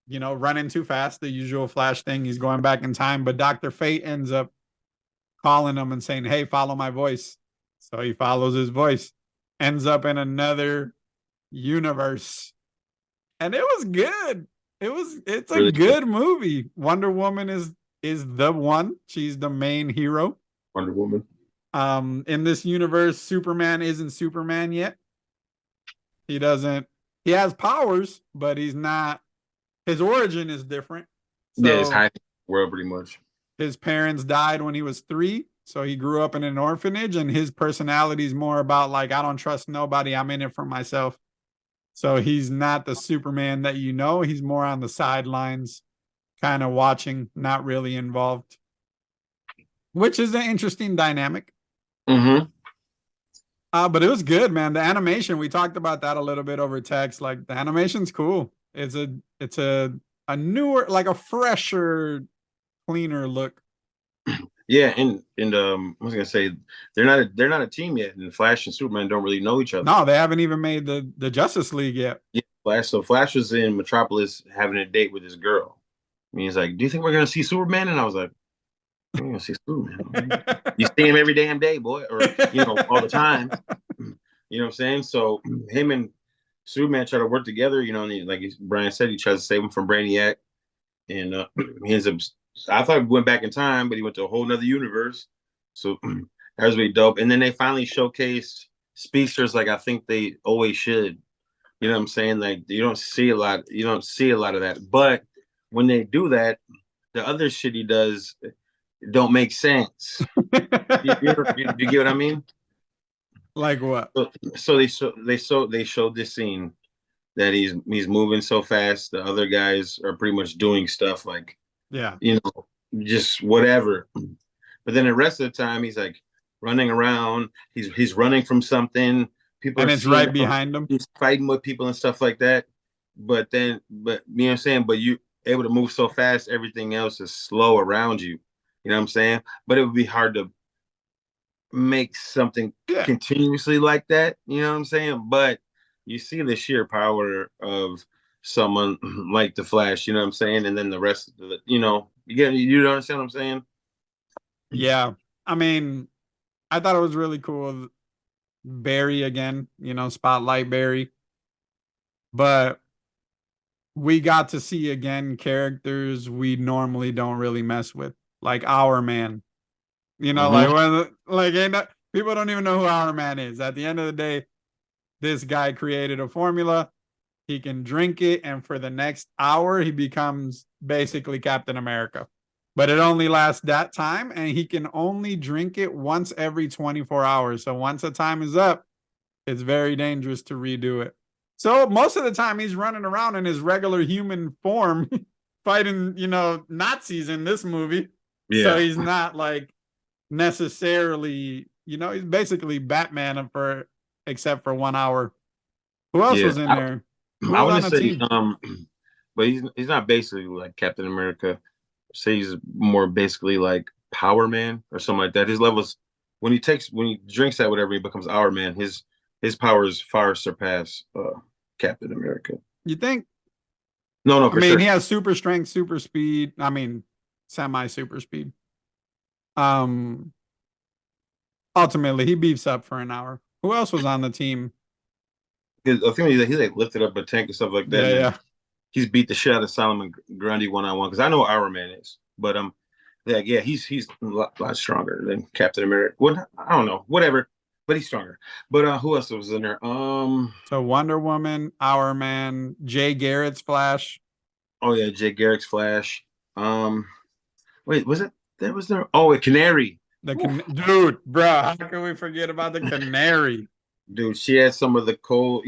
running too fast, the usual Flash thing. He's going back in time, but Dr. Fate ends up calling him and saying, "Hey, follow my voice." So he follows his voice, ends up in another universe. And it was good. It's a Really good. good movie. Wonder Woman is the one. She's the main hero. Wonder Woman. In this universe, Superman isn't Superman yet. He doesn't he has powers, but he's not his origin is different. Yeah, it's So high world pretty much. his parents died when he was 3, so he grew up in an orphanage, and his personality is more about like, I don't trust nobody, I'm in it for myself. So he's not the Superman that you know. He's more on the sidelines, kind of watching, not really involved, which is an interesting dynamic. Mm-hmm. But it was good, man. The animation, we talked about that a little bit over text. Like the animation's cool. It's a newer, like a fresher, cleaner look. Yeah, and I was gonna say they're not a team yet, and Flash and Superman don't really know each other. No, they haven't even made the Justice League yet. Yeah, Flash was in Metropolis having a date with his girl. And he's like, "Do you think we're gonna see Superman?" And I was like, "We're gonna see Superman. You see him every damn day, boy, or all the time." You know what I'm saying? So him and Superman try to work together. And like Brian said, he tries to save him from Brainiac, and he ends up. I thought he went back in time, but he went to a whole nother universe. So that was really dope. And then they finally showcased speedsters like I think they always should. You know what I'm saying? Like you don't see a lot. You don't see a lot of that. But when they do that, the other shit he does don't make sense. You get what I mean? Like what? So they showed this scene that he's moving so fast. The other guys are pretty much doing stuff like Yeah. just whatever. But then the rest of the time he's like running around. He's running from something. People And are it's seeing right him. behind him. He's fighting with people and stuff like that. But you know what I'm saying? But you able to move so fast, everything else is slow around you. You know what I'm saying? But it would be hard to make something Yeah. continuously like that. You know what I'm saying? But you see the sheer power of someone like the Flash. You know what I'm saying? And then the rest of you understand what I'm saying? Yeah. I mean, I thought it was really cool. Barry again, Spotlight Barry. But we got to see again characters we normally don't really mess with, like Our Man. Mm-hmm. People don't even know who Our Man is. At the end of the day, this guy created a formula. He can drink it, and for the next hour, he becomes basically Captain America. But it only lasts that time, and he can only drink it once every 24 hours. So once the time is up, it's very dangerous to redo it. So most of the time, he's running around in his regular human form, fighting, Nazis in this movie. Yeah. So he's not like necessarily, he's basically Batman except for 1 hour. Who else was in there? I wouldn't say but he's not basically like Captain America. Say he's more basically like Power Man or something like that. His levels when he drinks that whatever he becomes Our Man. His powers far surpass Captain America. You think? No, I mean, sure. he has super strength, super speed. I mean, semi super speed. Ultimately, he beefs up for an hour. Who else was on the team? I think he like lifted up a tank and stuff like that. Yeah. He's beat the shit out of Solomon Grundy 1-on-1 because I know what Our Man is, but he's a lot stronger than Captain America. What I don't know, whatever, but he's stronger. But who else was in there? So Wonder Woman, Our Man, Jay Garrett's Flash. Oh yeah, Jay Garrick's Flash. Wait, was it? That was there. Oh, a Canary. Dude, bro, how can we forget about the Canary? Dude, she had some of the cold,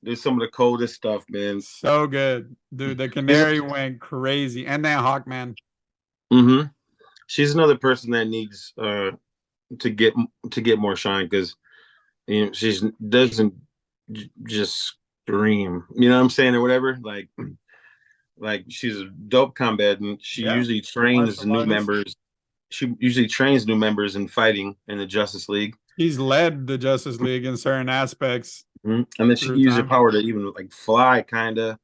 there's some of the coldest stuff, man. So good. Dude, the Canary went crazy. And then Hawkman. Mm-hmm. she's another person that needs to get to get more shine because she's doesn't just scream, you know what I'm saying, or whatever. Like she's a dope combatant. She Yeah, usually trains martial new artist. members. She usually trains new members in fighting in the Justice League. He's led the Justice League in certain aspects And then she through used her time. power to even like fly, kind of.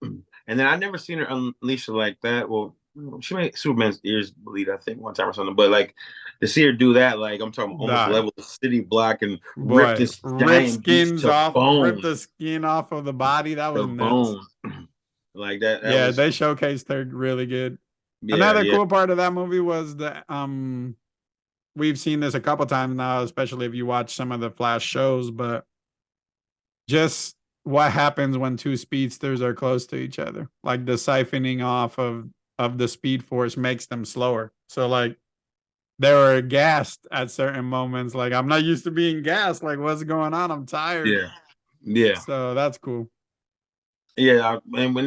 And then I never seen her unleash it like that. Well, she made Superman's ears bleed, I think, one time or something. But like to see her do that, like I'm talking almost Die. level the city block and rip Boy, this rip giant beast skins to off, rip bone, the skin off of the body. That was to nuts. bone. Like that. That Yeah, was they showcased her really good. yeah, Another yeah, cool part of that movie was the we've seen this a couple times now, especially if you watch some of the Flash shows, but just what happens when two speedsters are close to each other. Like the siphoning off of the speed force makes them slower. So like they were gassed at certain moments. Like I'm not used to being gassed. Like what's going on? I'm tired. yeah, yeah. So that's cool. Yeah, and when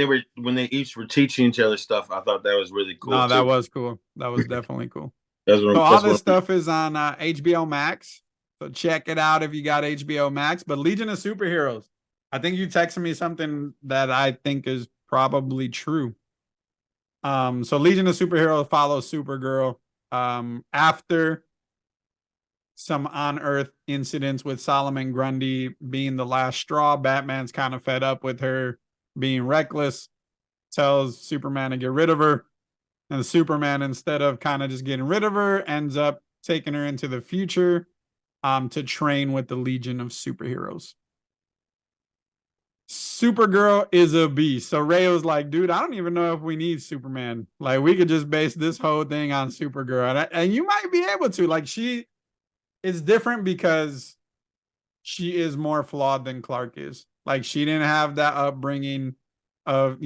they each were teaching each other stuff, I thought that was really cool No, that too. was cool. That was definitely cool. That's So what all that's this what. stuff is on HBO Max. So check it out if you got HBO Max. But Legion of Superheroes, I think you texted me something that I think is probably true. So Legion of Superheroes follows Supergirl after some on Earth incidents with Solomon Grundy being the last straw. Batman's kind of fed up with her being reckless, tells Superman to get rid of her. And Superman, instead of kind of just getting rid of her, ends up taking her into the future to train with the Legion of Superheroes. Supergirl is a beast. So Ray was like, dude, I don't even know if we need Superman. Like, we could just base this whole thing on Supergirl. And you might be able to. Like, she is different because she is more flawed than Clark is. Like, she didn't have that upbringing of,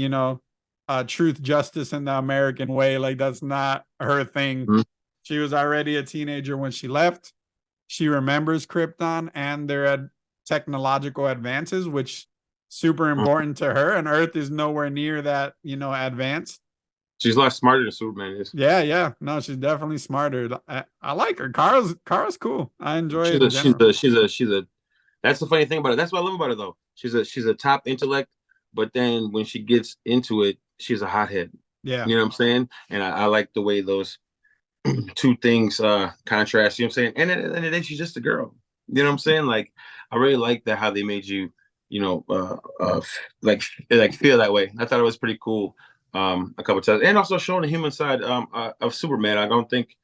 truth, justice, in the American way. Like, that's not her thing. Mhm. She was already a teenager when she left. She remembers Krypton and their technological advances, which super important to her. And Earth is nowhere near that, advanced. She's a lot smarter than Superman is. Yeah, yeah. No, she's definitely smarter. I like her. Kara's cool. I enjoy She's it in a general. she's a. That's the funny thing about it. That's what I love about her though. She's a top intellect, but then when she gets into it, she's a hothead. Yeah. You know what I'm saying? And I like the way those two things contrast. You know what I'm saying? And at the end of the day, she's just a girl. You know what I'm saying? Like I really like that how they made you, like feel that way. I thought it was pretty cool. A couple times, and also showing the human side of Superman. I don't think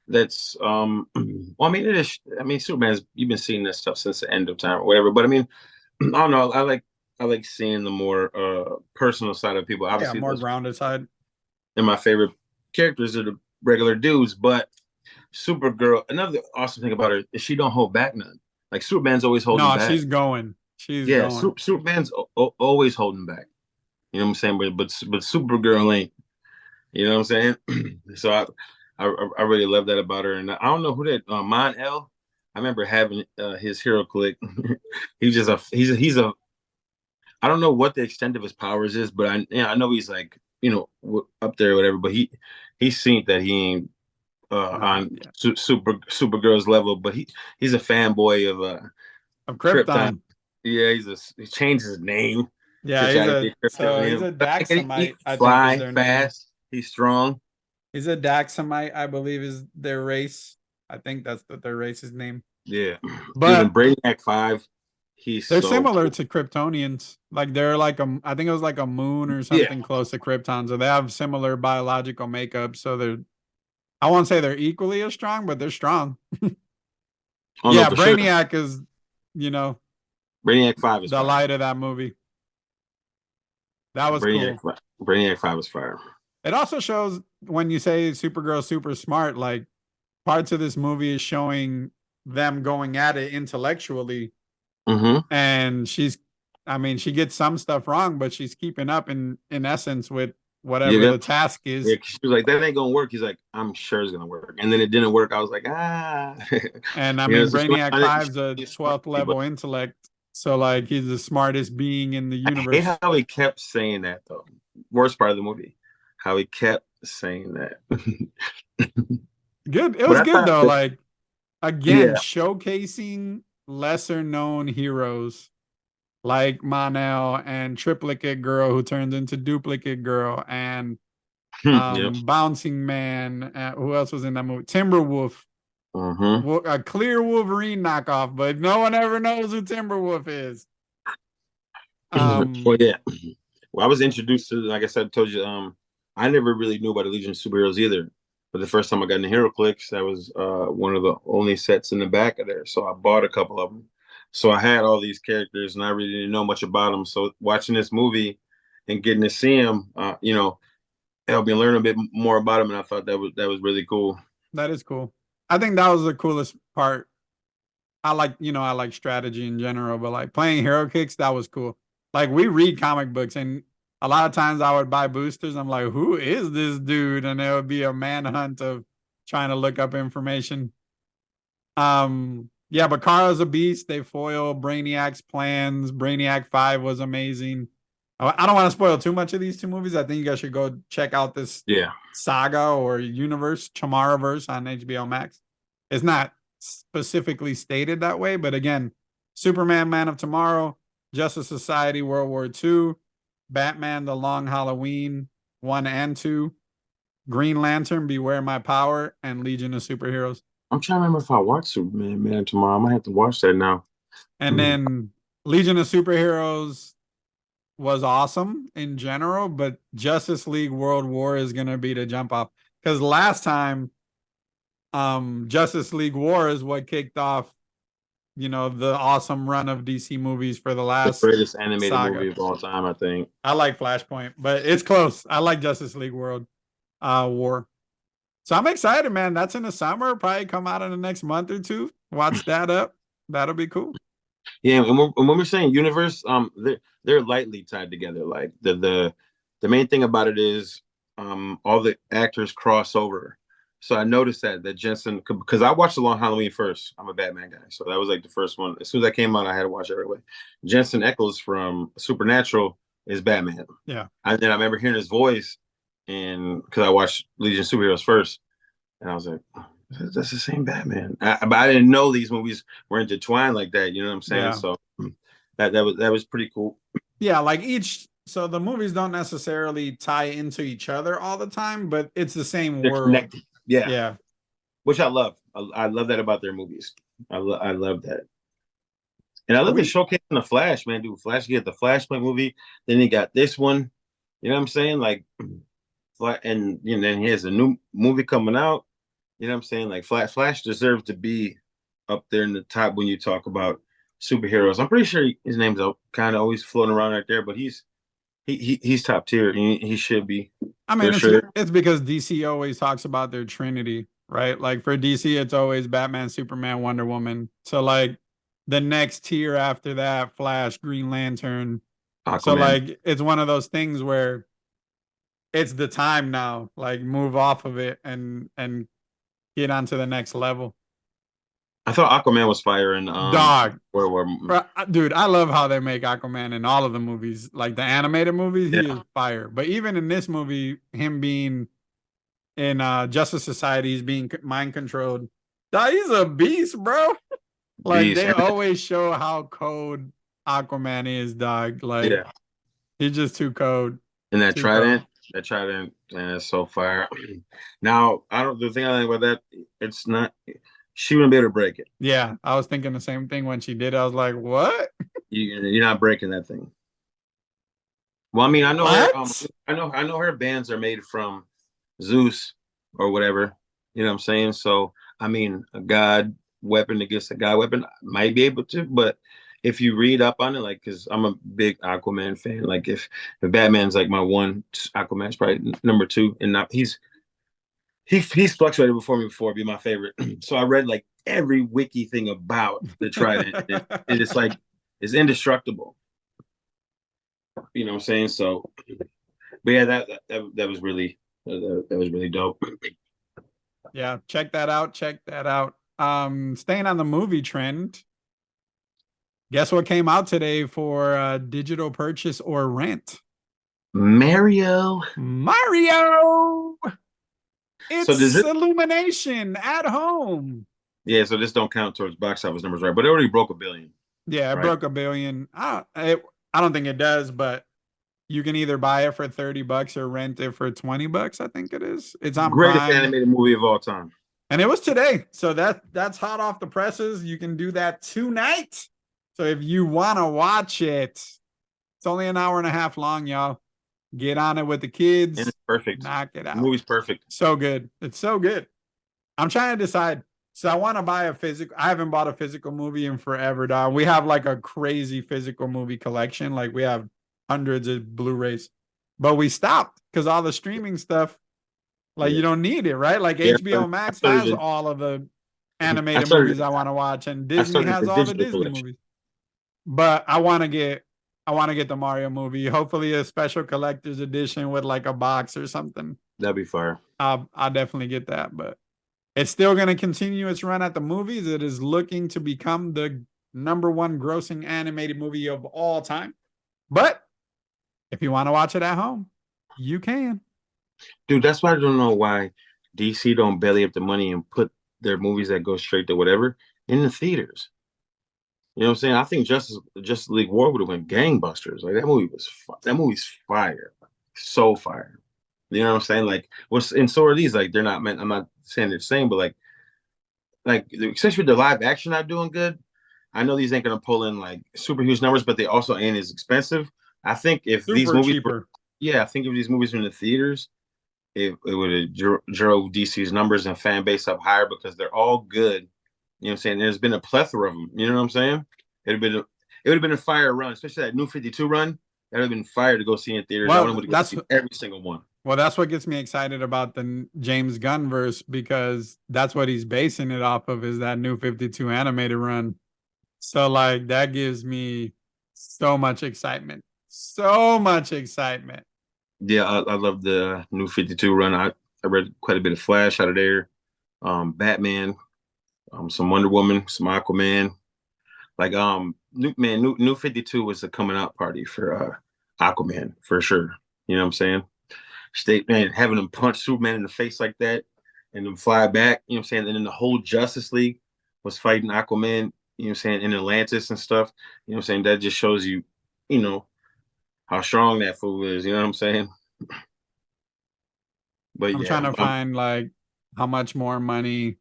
that's well, I mean it is. I mean Superman's. You've been seeing this stuff since the end of time or whatever. But I mean, I don't know. I like seeing the more personal side of people. Yeah, Obviously, more those grounded side. and my favorite characters are the regular dudes. But Supergirl, another awesome thing about her is she don't hold back none. Like Superman's always holding No, back. she's going. She's Yeah, going. Superman's always holding back. You know what I'm saying? But Supergirl ain't. You know what I'm saying? So I really love that about her. And I don't know who that Mon El. I remember having his hero click. He's a I don't know what the extent of his powers is, but I know he's like up there or whatever. But he's seen that he ain't Nah, on yeah. Supergirl's level. But he's a fanboy of Of Krypton. Krypton. Yeah, he changed his name to Yeah, try to be he's Kryptonian. a But he Daxamite, I think is fly their name. fast. He's strong. He's a Daxamite, I believe is their race. I think that's what their race's name. Yeah, dude. In But Brainiac 5, he's they're so similar cool. to Kryptonians. Like they're like I think it was like a moon or Yeah. something close to Krypton. So they have similar biological makeup. So I won't say they're equally as strong, but they're strong. Oh no, Yeah, for sure. Brainiac is, you know, Brainiac 5 is the fire. light of that movie. That was Brainiac cool. Brainiac 5 is fire. It also shows when you say Supergirl super smart, like parts of this movie is showing them going at it intellectually. Mm-hmm. And I mean, she gets some stuff wrong, but she's keeping up in essence with Yeah, whatever the task is. yeah, she was like, that ain't gonna work. He's like, I'm sure it's gonna work. And then it didn't work. I was like, ah. And I mean, So Brainiac she 5's a is smart, 12th but level intellect. So like he's the smartest being in the I hate universe. how he kept saying that though. Worst part of the movie. How he kept saying that. Good. It But was I good thought though. that, Like again, yeah. showcasing lesser known heroes like Monel and Triplicate Girl who turns into Duplicate Girl and Yep. Bouncing Man. Who else was in that movie? Timberwolf. Mm-hmm. A clear Wolverine knockoff, but no one ever knows who Timberwolf is. Well, Um, yeah. Well, I was introduced to, like I said, told you, I never really knew about the Legion of Superheroes either. But the first time I got into HeroClix, that was one of the only sets in the back of there. So I bought a couple of them. So I had all these characters, and I really didn't know much about them. So watching this movie and getting to see them, helped me learn a bit more about them, and I thought that was really cool. that is cool. I think that was the coolest part. I like strategy in general, but like playing hero kicks, that was cool. Like we read comic books and a lot of times I would buy boosters. I'm like, who is this dude? And there would be a manhunt of trying to look up information. Yeah, but Kara's a beast. They foil Brainiac's plans. Brainiac 5 was amazing. I don't want to spoil too much of these two movies. I think you guys should go check out this Yeah. saga or universe, Tomorrowverse on HBO Max. It's not specifically stated that way, but again, Superman, Man of Tomorrow, Justice Society, World War II, Batman, The Long Halloween, 1 and 2, Green Lantern, Beware My Power, and Legion of Superheroes. I'm trying to remember if I watched Superman Man tomorrow. I might have to watch that now. And then Legion of Superheroes was awesome in general, but Justice League World War is gonna be the jump off. Because last time, Justice League War is what kicked off, the awesome run of DC movies for the The last greatest animated saga. movie of all time, I think. I like Flashpoint, but it's close. I like Justice League World War. So I'm excited, man. That's in the summer. Probably come out in the next month or two. Watch that up. That'll be cool. Yeah, and when we're saying universe, they're lightly tied together. Like the main thing about it is all the actors cross over. So I noticed that Jensen, because I watched The Long Halloween first. I'm a Batman guy, so that was like the first one. As soon as I came out, I had to watch it right away. Jensen Ackles from Supernatural is Batman. Yeah. And then I remember hearing his voice, and because I watched Legion of Superheroes first, and I was like, that's the same Batman. But I didn't know these movies were intertwined like that. You know what I'm saying? Yeah. So that was pretty cool. Yeah, like so the movies don't necessarily tie into each other all the time, but it's the same They're world. connected. Yeah, Yeah. which I love. I love that about their movies. I love that. And I Are love the we showcase in the Flash, man. Dude, Flash, you get the Flashpoint movie, then you got this one. You know what I'm saying? Like, and then he has a new movie coming out. You know what I'm saying? Like, Flash deserves to be up there in the top when you talk about superheroes. I'm pretty sure his name's kind of always floating around right there, but he's top tier. And he should be I for mean, sure. it's because DC always talks about their trinity, right? Like for DC, it's always Batman, Superman, Wonder Woman. So like the next tier after that, Flash, Green Lantern. So Aquaman. like it's one of those things where it's the time now. Like move off of it and get on to the next level. I thought Aquaman was fire in Dog. where Dude, I love how they make Aquaman in all of the movies. Like the animated movies, he is yeah, fire. But even in this movie, him being in Justice Society, he's being mind controlled. Dog, he's a beast, bro. Like beast. they always show how cold Aquaman is, dog. Like Yeah, he's just too cold. and Too cold. that trident, man, is so fire. Now, I don't. The thing I think about that, it's not. She wouldn't be able to break it. Yeah, I was thinking the same thing when she did. I was like, what? You're not breaking that thing. Well, I mean, I know her. What? I know her bands are made from Zeus or whatever. You know what I'm saying? So, I mean, a god weapon against a god weapon might be able to, but if you read up on it, like, because I'm a big Aquaman fan. Like, if Batman's like my one, Aquaman's probably number two, and not he's fluctuated before me before be my favorite. So I read like every wiki thing about the Trident, and it's like it's indestructible. You know what I'm saying? So, but yeah, that was really that was really dope. Yeah, check that out. Check that out. Staying on the movie trend. Guess what came out today for digital purchase or rent? Mario. Mario. So does It's it? Illumination at home. Yeah. So this don't count towards box office numbers, right? But it already broke 1 billion, Yeah, it right? broke 1 billion. I don't think it does, but you can either buy it for $30 or rent it for $20, I think it is. It's on Greatest Prime. animated movie of all time. And it was today. So that's hot off the presses. You can do that tonight. So if you want to watch it, it's only an hour and a half long, y'all. Get on it with the And kids. it's perfect. Knock it The out. movie's perfect. So good. It's so good. I'm trying to decide. So I want to buy a physical. I haven't bought a physical movie in forever, dog. We have like a crazy physical movie collection. Like we have hundreds of Blu-rays, but we stopped because all the streaming stuff, like you Yeah. don't need it, right? Like Yeah. HBO I Max started. has all of the I animated movies started. I want to watch, and I Disney started the has all the digital Disney collection. movies. But I want to get the Mario movie. Hopefully a special collector's edition with like a box or something. That'd be fire. I'll definitely get that, but it's still going to continue its run at the movies. It is looking to become the number one grossing animated movie of all time. But if you want to watch it at home, you can. Dude, that's why I don't know why DC don't belly up the money and put their movies that go straight to whatever in the theaters. You know what I'm saying? I think Justice League War would have went gangbusters. Like that movie's fire, so fire. You know what I'm saying? Like what's and so are these. Like they're not meant. I'm not saying they're the same, but like especially with the live action not doing good. I know these ain't gonna pull in like super huge numbers, but they also ain't as expensive. I think if these Super movies were, cheaper. yeah, I think if these movies were in the theaters, it would have drove DC's numbers and fan base up higher because they're all good. You know what I'm saying? There's been a plethora of them. You know what I'm saying? It would have been a fire run, especially that new 52 run. That would have been fire to go see in theaters. I would Well, have go that's see every single one. Well, that's what gets me excited about the James Gunn verse because that's what he's basing it off of is that new 52 animated run. So like that gives me so much excitement. So much excitement. Yeah, I love the new 52 run. I read quite a bit of Flash out of there. Batman, some Wonder Woman, some Aquaman. Like new 52 was a coming out party for Aquaman for sure. You know what I'm saying? State man having them punch Superman in the face like that and then fly back, you know what I'm saying? And then the whole Justice League was fighting Aquaman, you know what I'm saying, in Atlantis and stuff. You know what I'm saying? That just shows you, you know, how strong that fool is, you know what I'm saying? But I'm yeah, trying to find like how much more money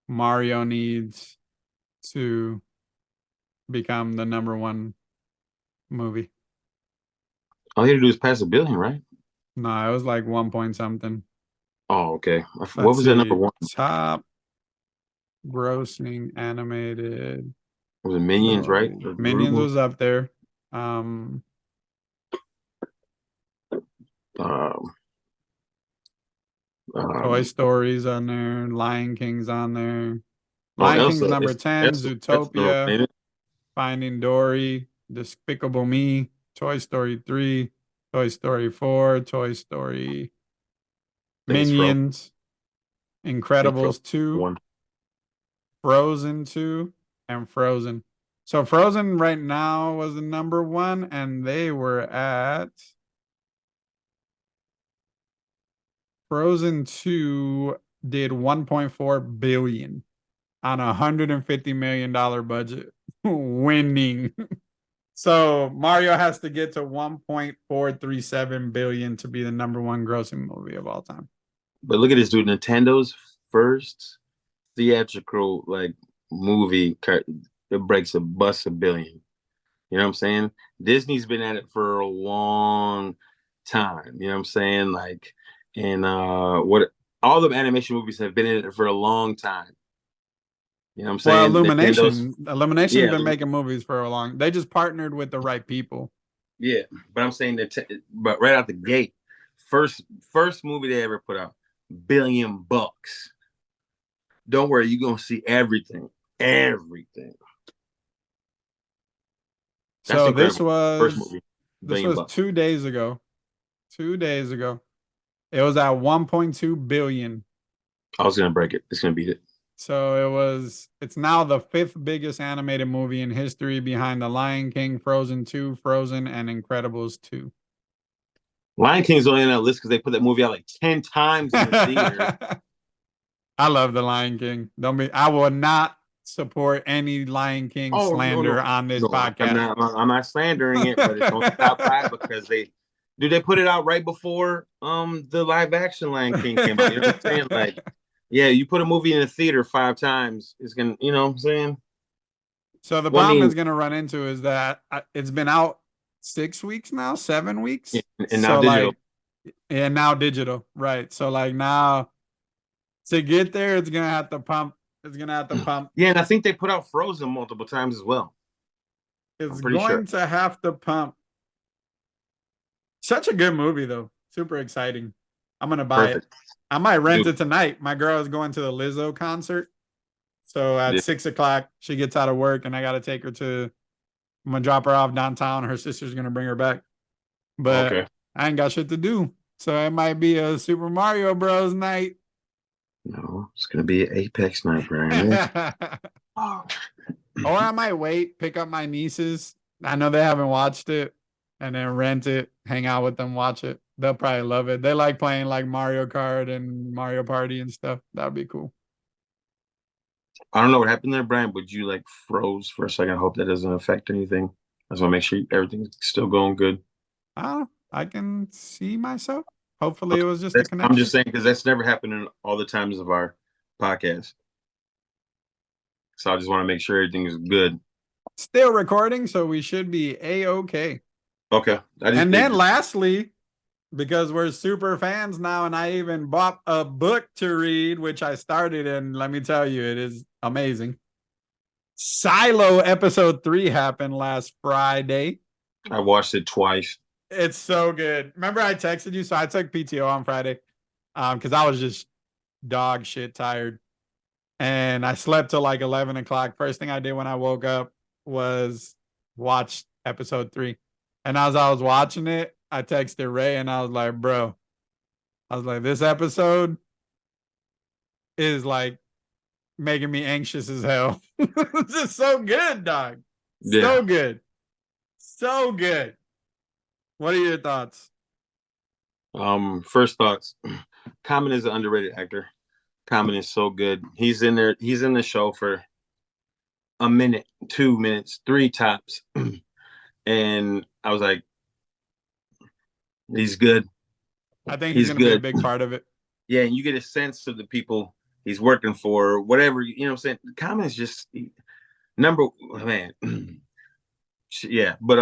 Mario needs to become the number one movie. all he had to do is pass 1 billion, right? No, it was like 1 point something. Oh, okay. What Let's was that number see. one? Top grossing animated. Was it Minions, right? Or the Groot Minions movie? was up there. Um, Um, Toy um, Story's on there. Lion King's on there. oh, Lion King's number 10. Elsa number, Zootopia. ain't it? Finding Dory. Despicable Me. Toy Story 3. Toy Story 4. Toy Story. I think it's Frozen. Minions. I think Frozen Incredibles 2. one. Frozen 2. And Frozen. So Frozen right now was the number one, and they were at Frozen 2 did 1.4 billion on a $150 million budget, winning. So Mario has to get to 1.437 billion to be the number one grossing movie of all time. But look at this dude. Nintendo's first theatrical like movie it breaks a bust 1 billion. You know what I'm saying? Disney's been at it for a long time. You know what I'm saying? Like, and what all the animation movies have been in it for a long time. You know what I'm Well, saying? Nintendo's, Illumination's yeah, been making movies for a long. They just partnered with the right people. yeah. But I'm saying that, but right out the gate, first movie they ever put out, $1 billion. Don't worry, you're gonna see everything, everything. That's So this incredible. First was movie, this billion was bucks. 2 days ago. 2 days ago. It was at 1.2 billion. I was gonna break it. It's gonna beat it. So it's now the fifth biggest animated movie in history behind The Lion King, Frozen 2, Frozen, and Incredibles 2. Lion King's only on that list because they put that movie out like 10 times in the theater. I love the Lion King. Don't be. I will not support any Lion King Oh no, slander no, on this no! I'm podcast. not. I'm not slandering it, but it's on the top five because they put it out right before the live action Lion King came out. You know what I'm saying? Like, yeah, you put a movie in the theater 5 times, it's gonna. You know what I'm saying? So the Well, I problem mean, is going to run into is that it's been out 6 weeks now, 7 weeks. and now So digital. like, and now digital, right? So like now to get there, it's gonna have to pump. It's gonna have to pump. Yeah, and I think they put out Frozen multiple times as well. I'm It's pretty sure. going to have to pump. Such a good movie though. Super exciting. I'm gonna buy it. Perfect, I might rent dude. it tonight. My girl is going to the Lizzo concert. So at Yeah. 6 o'clock, she gets out of work and I gotta take her to I'm gonna drop her off downtown. Her sister's gonna bring her back. But Okay. I ain't got shit to do. So it might be a Super Mario Bros. Night. No, it's gonna be Apex night, Brian. Oh. Or I might wait, pick up my nieces. I know they haven't watched it, and then rent it, hang out with them, watch it. They'll probably love it. They like playing like Mario Kart and Mario Party and stuff. That'd be cool. I don't know what happened there, Brian, but you like froze for a second. I hope that doesn't affect anything. I just want to make sure everything's still going good. I can see myself. Hopefully, it Okay. was just a I'm connection. just saying because that's never happened in all the times of our podcast. So I just want to make sure everything is good. Still recording, so we should be a-okay. Okay. And then lastly, because we're super fans now, and I even bought a book to read, which I started, and let me tell you, it is amazing. Silo episode 3 happened last Friday. I watched it twice. It's so good. Remember, I texted you, so I took PTO on Friday, because I was just dog shit tired, and I slept till like 11 o'clock. First thing I did when I woke up was watch episode 3, and as I was watching it, I texted Ray, and I was like, "Bro," I was like, "This episode is like making me anxious as hell." It's just so good, dog. Yeah. So good. So good. What are your thoughts? First thoughts. Common is an underrated actor. Common is so good. He's in there. He's in the show for a minute, 2 minutes, three tops, and I was like, he's good. I think he's He's going to be a good. big part of it. Yeah, and you get a sense of the people he's working for, whatever. You know what I'm saying? Common is just number man. Yeah, but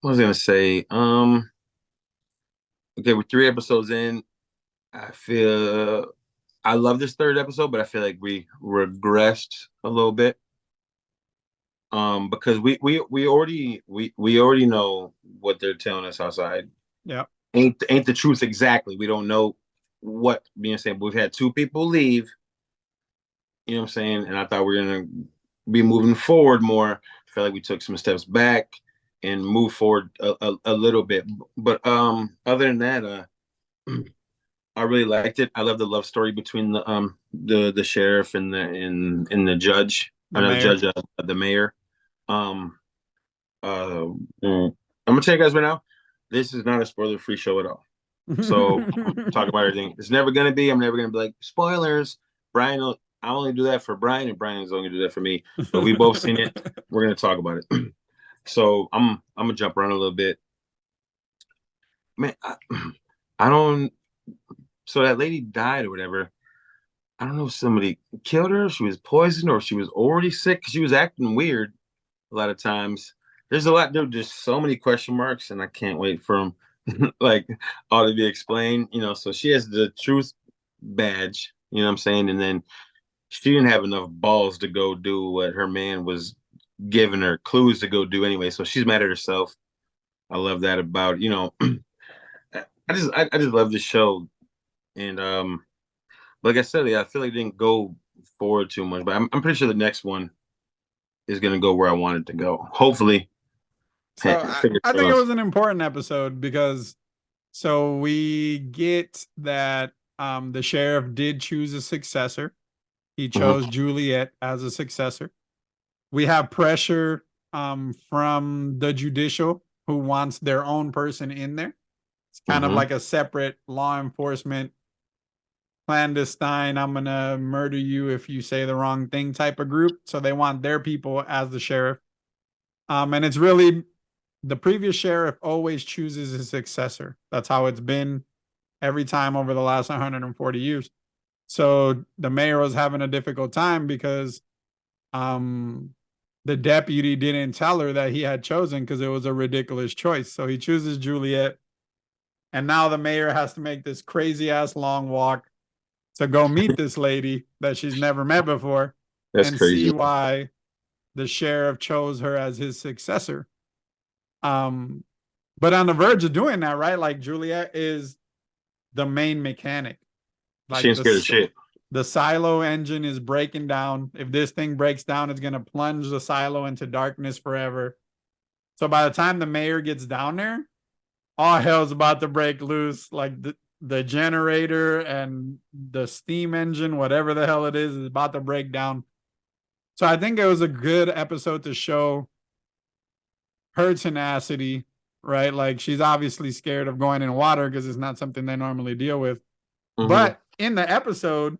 what was I gonna say? Okay, we're 3 episodes in. I feel I love this third episode, but I feel like we regressed a little bit. Because we already know what they're telling us outside. Yeah. Ain't the truth exactly. We don't know what being said. But we've had 2 people leave. You know what I'm saying? And I thought we were gonna be moving forward more. I feel like we took some steps back and moved forward a little bit. But other than that, I really liked it. I love the love story between the sheriff and the judge, The another mayor. judge, the mayor. Um, I'm gonna tell you guys right now, this is not a spoiler-free show at all. So talk about everything. It's never gonna be. I'm never gonna be like spoilers. Brian, I only do that for Brian, and Brian's only do that for me. But we both seen it. We're gonna talk about it. So I'm gonna jump around a little bit. Man, I don't. So that lady died or whatever. I don't know if somebody killed her, she was poisoned, or she was already sick. She was acting weird a lot of times. There's a lot. There's just so many question marks, and I can't wait for them like all to be explained. You know, so she has the truth badge. You know what I'm saying? And then she didn't have enough balls to go do what her man was giving her clues to go do anyway. So she's mad at herself. I love that about I just love this show, and like I said, yeah, I feel like it didn't go forward too much, but I'm pretty sure the next one is gonna go where I want it to go. Hopefully, So fingers I think it crossed. was an important episode because so we get that the sheriff did choose a successor. He Mhm. chose Juliet as a successor. We have pressure from the judicial who wants their own person in there. It's kind of Mm-hmm. like a separate law enforcement clandestine, I'm gonna murder you if you say the wrong thing type of group. So they want their people as the sheriff. And it's really the previous sheriff always chooses his successor. That's how it's been every time over the last 140 years. So the mayor was having a difficult time because um the deputy didn't tell her that he had chosen because it was a ridiculous choice. So he chooses Juliet, and now the mayor has to make this crazy ass long walk to go meet this lady that she's never met before That's and see crazy. why the sheriff chose her as his successor. Um, but on the verge of doing that, right? Like Juliet is the main mechanic. She Like ain't scared of shit. the silo engine is breaking down. If this thing breaks down, it's gonna plunge the silo into darkness forever. So by the time the mayor gets down there, all hell's about to break loose. Like the generator and the steam engine, whatever the hell it is about to break down. So I think it was a good episode to show her tenacity, right? Like she's obviously scared of going in water because it's not something they normally deal with. Mm-hmm. But in the episode,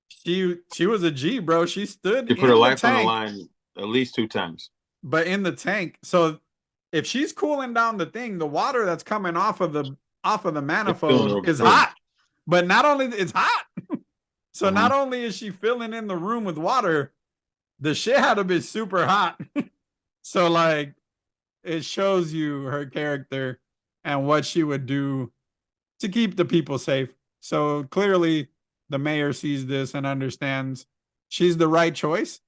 she was a G, bro. She stood She put her in the life on the tank, line at least 2 times. but in the tank. So if she's cooling down the thing, the water that's coming off of the It's feeling manifold is overflowing. hot. But not only it's hot, so not Mm-hmm. only is she filling in the room with water, the shit had to be super hot. So like it shows you her character and what she would do to keep the people safe. So clearly the mayor sees this and understands she's the right choice.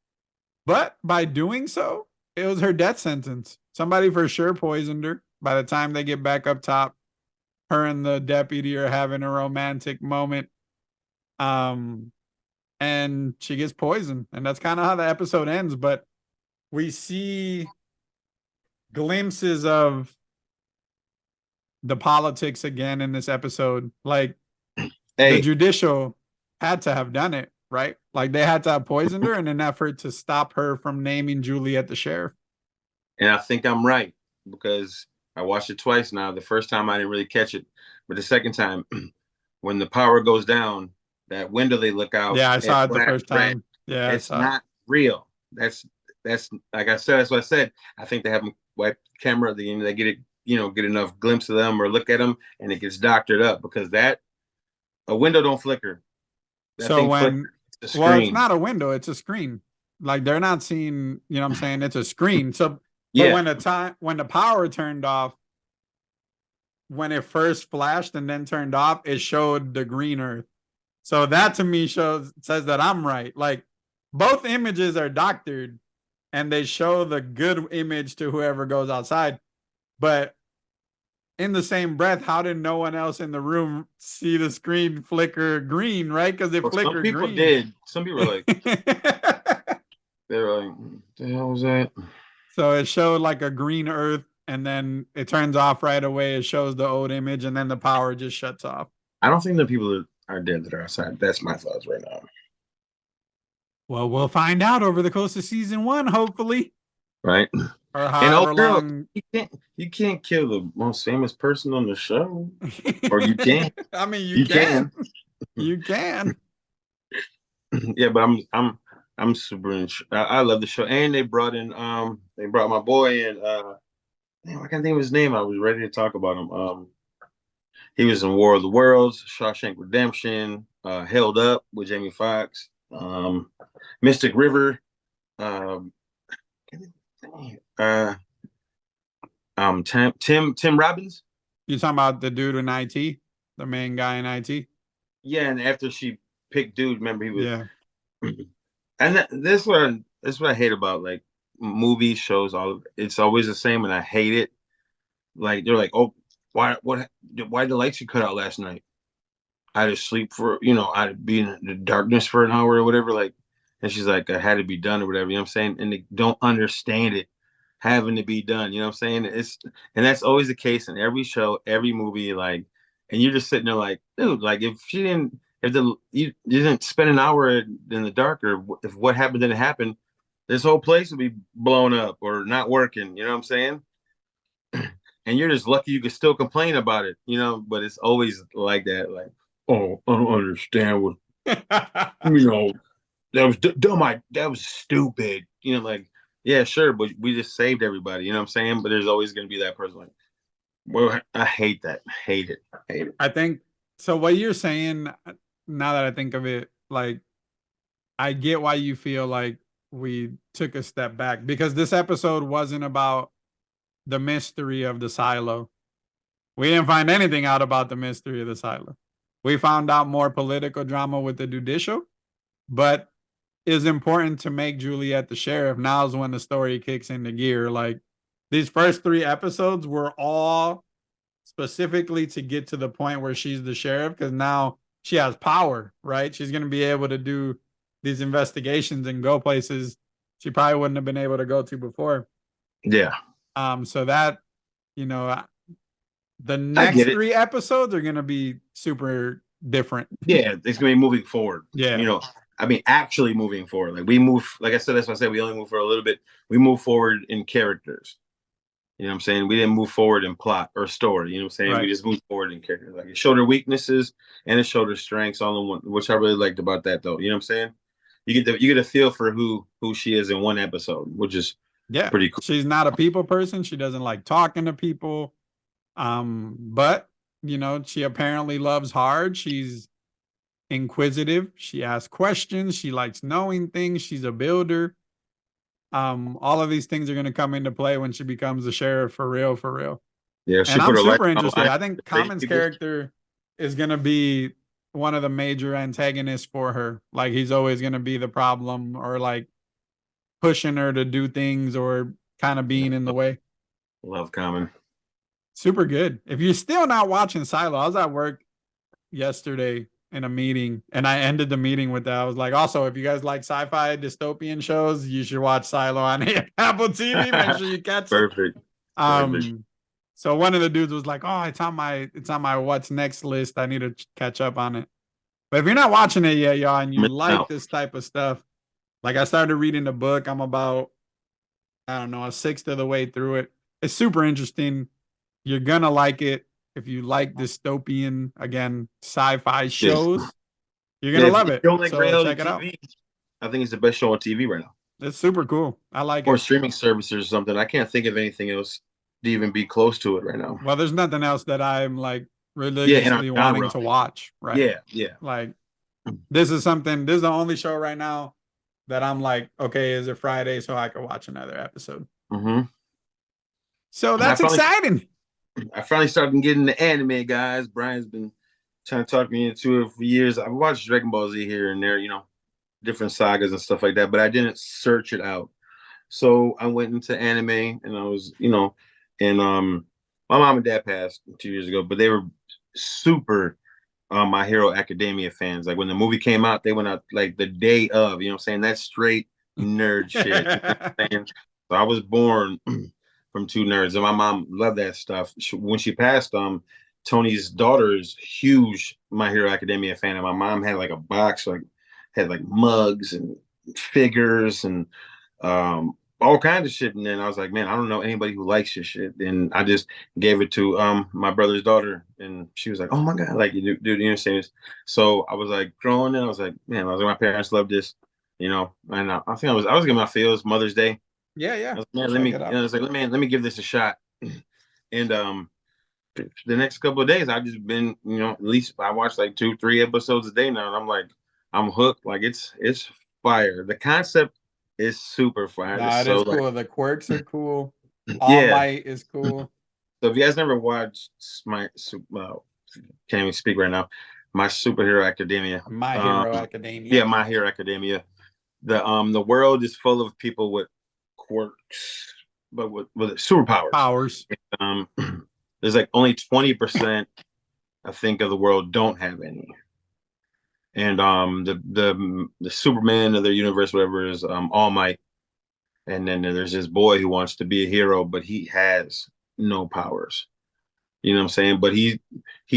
But by doing so, it was her death sentence. Somebody for sure poisoned her. By the time they get back up top, her and the deputy are having a romantic moment. Um, and she gets poisoned. And that's kind of how the episode ends. But we see glimpses of the politics again in this episode. Like the Hey, judicial had to have done it, right? Like they had to have poisoned her in an effort to stop her from naming Juliet the sheriff. and I think I'm right because I watched it twice now. The first time I didn't really catch it, but the second time, when the power goes down, that window they look out Yeah, I at saw it the flash first red. time. Yeah, I It's saw it. not real. That's like I said. That's what I said. I think they have them wipe the camera. They get it. Get enough glimpse of them or look at them, and it gets doctored up because that a window don't flicker. That So thing flickers. when, It's a well, it's screen. not a window, it's a screen. Like they're not seeing, you know what I'm saying? It's a screen. So, but Yeah, when the power turned off, when it first flashed and then turned off, it showed the green earth. So that to me says that I'm right. Like both images are doctored and they show the good image to whoever goes outside. But in the same breath, how did no one else in the room see the screen flicker green, right? Because it well, some flickered people green. did. Some people were like, they were like, "The hell was that?" So it showed like a green earth and then it turns off right away. It shows the old image and then the power just shuts off. I don't think the people are dead that are outside. That's my thoughts right now. Well, we'll find out over the course of season one, hopefully, Right? or And oh however girl, long. you can't kill the most famous person on the show. Or you can. I mean, you You can. can. You can. Yeah, but I'm super I love the show. And they brought my boy in damn, I can't think of his name. I was ready to talk about him. He was in War of the Worlds, Shawshank Redemption, Held Up with Jamie Foxx, Mystic River, um, uh, Tim Robbins. You talking about the dude in IT, the main guy in IT? Yeah, and after she picked dude, remember he was, Yeah. and this is what I hate about like movie shows. It's always the same, and I hate it. Like they're like, oh, why the lights you cut out last night? I had to sleep I'd be in the darkness for an hour or whatever. Like, and she's like, I had to be done or whatever. You know what I'm saying? And they don't understand it having to be done. You know what I'm saying? And that's always the case in every show, every movie. Like, and you're just sitting there like, dude, like if you didn't spend an hour in the dark or if what happened didn't happen, this whole place would be blown up or not working. You know what I'm saying? And you're just lucky you can still complain about it, you know. But it's always like that, like, oh, I don't understand what, you know, that was dumb. That was stupid. You know, like, yeah, sure, but we just saved everybody. You know what I'm saying? But there's always going to be that person like, well, I hate that. Hate it. Hate it. I think so. What you're saying, now that I think of it, like I get why you feel like we took a step back because this episode wasn't about the mystery of the silo. We didn't find anything out about the mystery of the silo. We found out more political drama with the judicial, but it's important to make Juliet the sheriff. Now's when the story kicks into gear. Like these first three episodes were all specifically to get to the point where she's the sheriff because now she has power, right? She's going to be able to do these investigations and go places she probably wouldn't have been able to go to before. Yeah. So that, you know, the I get next it. three episodes are going to be super different. Yeah, it's gonna be moving forward. Yeah. You know, I mean, actually moving forward. Like we move, like I said, that's why I said we only move for a little bit. We move forward in characters. You know what I'm saying? We didn't move forward in plot or story. You know what I'm saying? Right. We just moved forward in characters. Like it showed her weaknesses and it showed her strengths all in one, which I really liked about that though. You know what I'm saying? You get a feel for who she is in one episode, which is pretty cool. She's not a people person. She doesn't like talking to people. But you know, she apparently loves hard. She's inquisitive. She asks questions. She likes knowing things. She's a builder. All of these things are going to come into play when she becomes the sheriff for real, for real. Yeah, she And put I'm her life super on the interested. line. I think Common's character is going to be one of the major antagonists for her. Like he's always going to be the problem or like pushing her to do things or kind of being in the way. Love Common. Super good. If you're still not watching Silo, I was at work yesterday in a meeting and I ended the meeting with that. I was like, also, if you guys like sci-fi dystopian shows, you should watch Silo on Apple TV. Make sure you catch Perfect. it. So one of the dudes was like, oh, it's on my what's next list. I need to catch up on it. But if you're not watching it yet, y'all, and you like this type of stuff, like I started reading the book. I'm about, I don't know, a sixth of the way through it. It's super interesting. You're gonna like it. If you like dystopian, again, sci-fi shows, you're gonna love it. Like so check it out. I think it's the best show on TV right now. It's super cool. I like or it. Streaming services or something. I can't think of anything else to even be close to it right now. Well, there's nothing else that I'm like religiously wanting to watch. Right. Yeah. Like this is the only show right now that I'm like, okay, is it Friday so I can watch another episode? Mm-hmm. So that's exciting. I finally started getting the anime, guys. Brian's been trying to talk me into it for years. I've watched Dragon Ball Z here and there, you know, different sagas and stuff like that, but I didn't search it out. So I went into anime and I was, you know, and my mom and dad passed 2 years ago, but they were super My Hero Academia fans. Like when the movie came out, they went out like the day of, you know what I'm saying? That's straight nerd shit. You know what I'm saying? So I was born from two nerds, and my mom loved that stuff. When she passed, Tony's daughter is huge My Hero Academia fan, and my mom had like a box, like had like mugs and figures and all kinds of shit. And then I was like, man, I don't know anybody who likes this shit. And I just gave it to my brother's daughter, and she was like, oh my god, like you do you understand this? So I was like growing, and I was like, man, I was like, my parents love this, you know. And I think I was getting my feels Mother's Day. Yeah. I was, man, I was like, let me give this a shot. And the next couple of days, I've just been, you know, at least I watch like 2-3 episodes a day now, and I'm like, I'm hooked. Like it's fire. The concept is super fire. Nah, it is cool. The quirks are cool. All Might is cool. So if you guys never watched my can't even speak right now, My Superhero Academia. My Hero Academia. Yeah, My Hero Academia. The world is full of people with quirks, but with superpowers. There's like only 20%, I think, of the world don't have any. And the Superman of their universe, whatever, is All Might. And then there's this boy who wants to be a hero, but he has no powers. You know what I'm saying? But he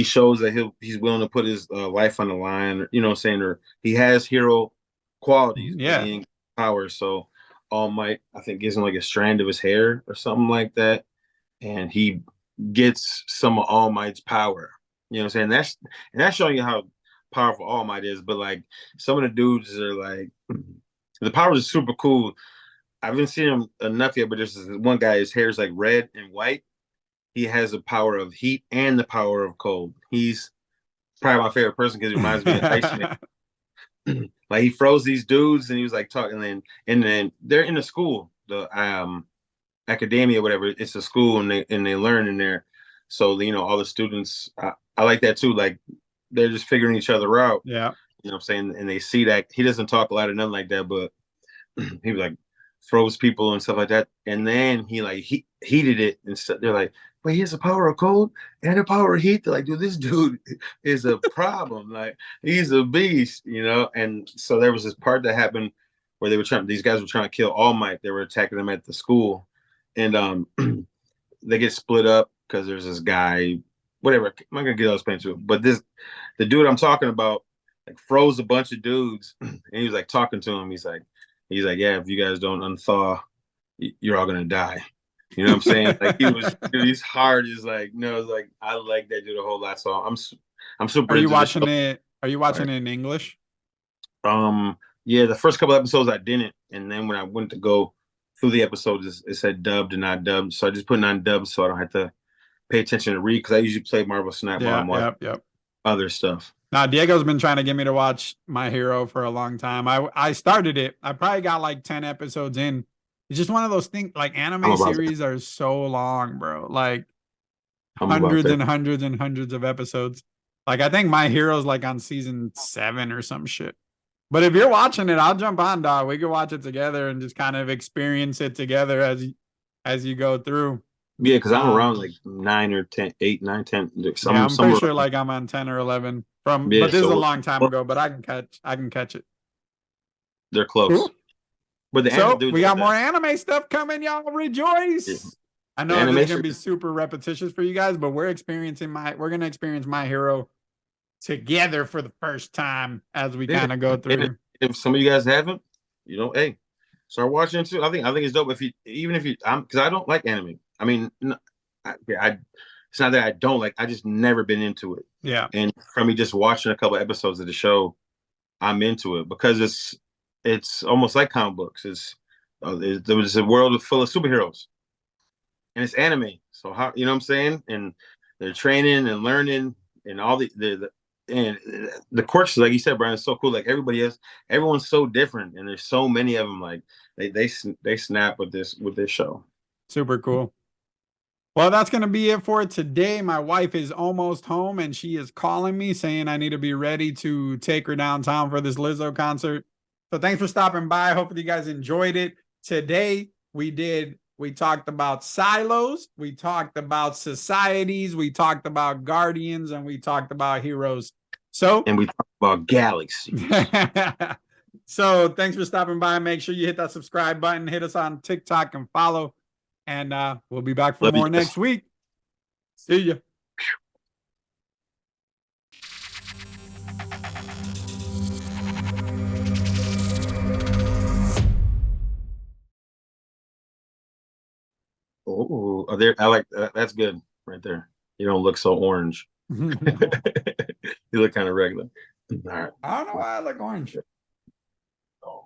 shows that he's willing to put his life on the line. You know what I'm saying? Or he has hero qualities, but he ain't powers. So All Might, I think, gives him like a strand of his hair or something like that, and he gets some of All Might's power. You know what I'm saying? That's showing you how powerful All Might is. But like some of the dudes are like, the powers are super cool. I haven't seen him enough yet, but there's this one guy. His hair is like red and white. He has the power of heat and the power of cold. He's probably my favorite person because he reminds me of Iceman. Like he froze these dudes and he was like talking, and then they're in the school, the academia, whatever. It's a school and they learn in there. So all the students, I like that too. Like they're just figuring each other out. Yeah. You know what I'm saying? And they see that he doesn't talk a lot or nothing like that, but he was like froze people and stuff like that. And then he heated it and stuff. They're like, but he has the power of cold and the power of heat. They're like, dude, this dude is a problem. Like he's a beast. And so there was this part that happened where these guys were trying to kill All Might. They were attacking them at the school. And they get split up because there's this guy, whatever. I'm not gonna get all this into it, but the dude I'm talking about, like froze a bunch of dudes, and he was like talking to him. He's like, yeah, if you guys don't unthaw, you're all gonna die. You know what I'm saying? Like his heart is like, no, it's like I like that dude a whole lot. So I'm super. Are you into the watching show. it? Are you watching it in English? Yeah, the first couple episodes I didn't, and then when I went to go through the episodes, it said dubbed and not dubbed. So I just put it on dubbed so I don't have to pay attention to read because I usually play Marvel Snap while I'm watching Yep. other stuff. Now Diego's been trying to get me to watch My Hero for a long time. I started it. I probably got like 10 episodes in. It's just one of those things, like I'm anime about series are so long, bro. Like I'm about hundreds that. and hundreds and hundreds of episodes. Like I think My Hero's like on season 7 or some shit. But if you're watching it, I'll jump on, dog. We can watch it together and just kind of experience it together as you go through. Yeah, because I'm around like 9 or 10, 8, 9, 10. Yeah, I'm pretty sure Around. like I'm on 10 or 11 from, Yeah, but this is a so long time ago. But I can catch it. they're close. Cool. But the So dude, we got more anime stuff coming, y'all. Rejoice! Yeah. I know this is gonna be super repetitious for you guys, but we're gonna experience My Hero together for the first time as we kind of go through. If some of you guys haven't, hey, start watching it too. I think it's dope. Because I don't like anime. I mean, it's not that I don't like. I just never been into it. Yeah. And from me just watching a couple episodes of the show, I'm into it because it's almost like comic books. There was a world full of superheroes, and it's anime. So how what I'm saying? And they're training and learning, and all and the quirks, like you said, Brian, is so cool. Like everyone's so different, and there's so many of them. Like they snap with this show. Super cool. Well, that's going to be it for today. My wife is almost home and she is calling me saying I need to be ready to take her downtown for this Lizzo concert. So thanks for stopping by. Hopefully you guys enjoyed it. Today we talked about silos, we talked about societies, we talked about guardians, and we talked about heroes. And we talked about galaxies. So thanks for stopping by. Make sure you hit that subscribe button, hit us on TikTok and follow. And we'll be back for more next week. See ya. Oh, I like that. That's good right there. You don't look so orange. You look kind of regular. All right. I don't know why I look orange. Oh.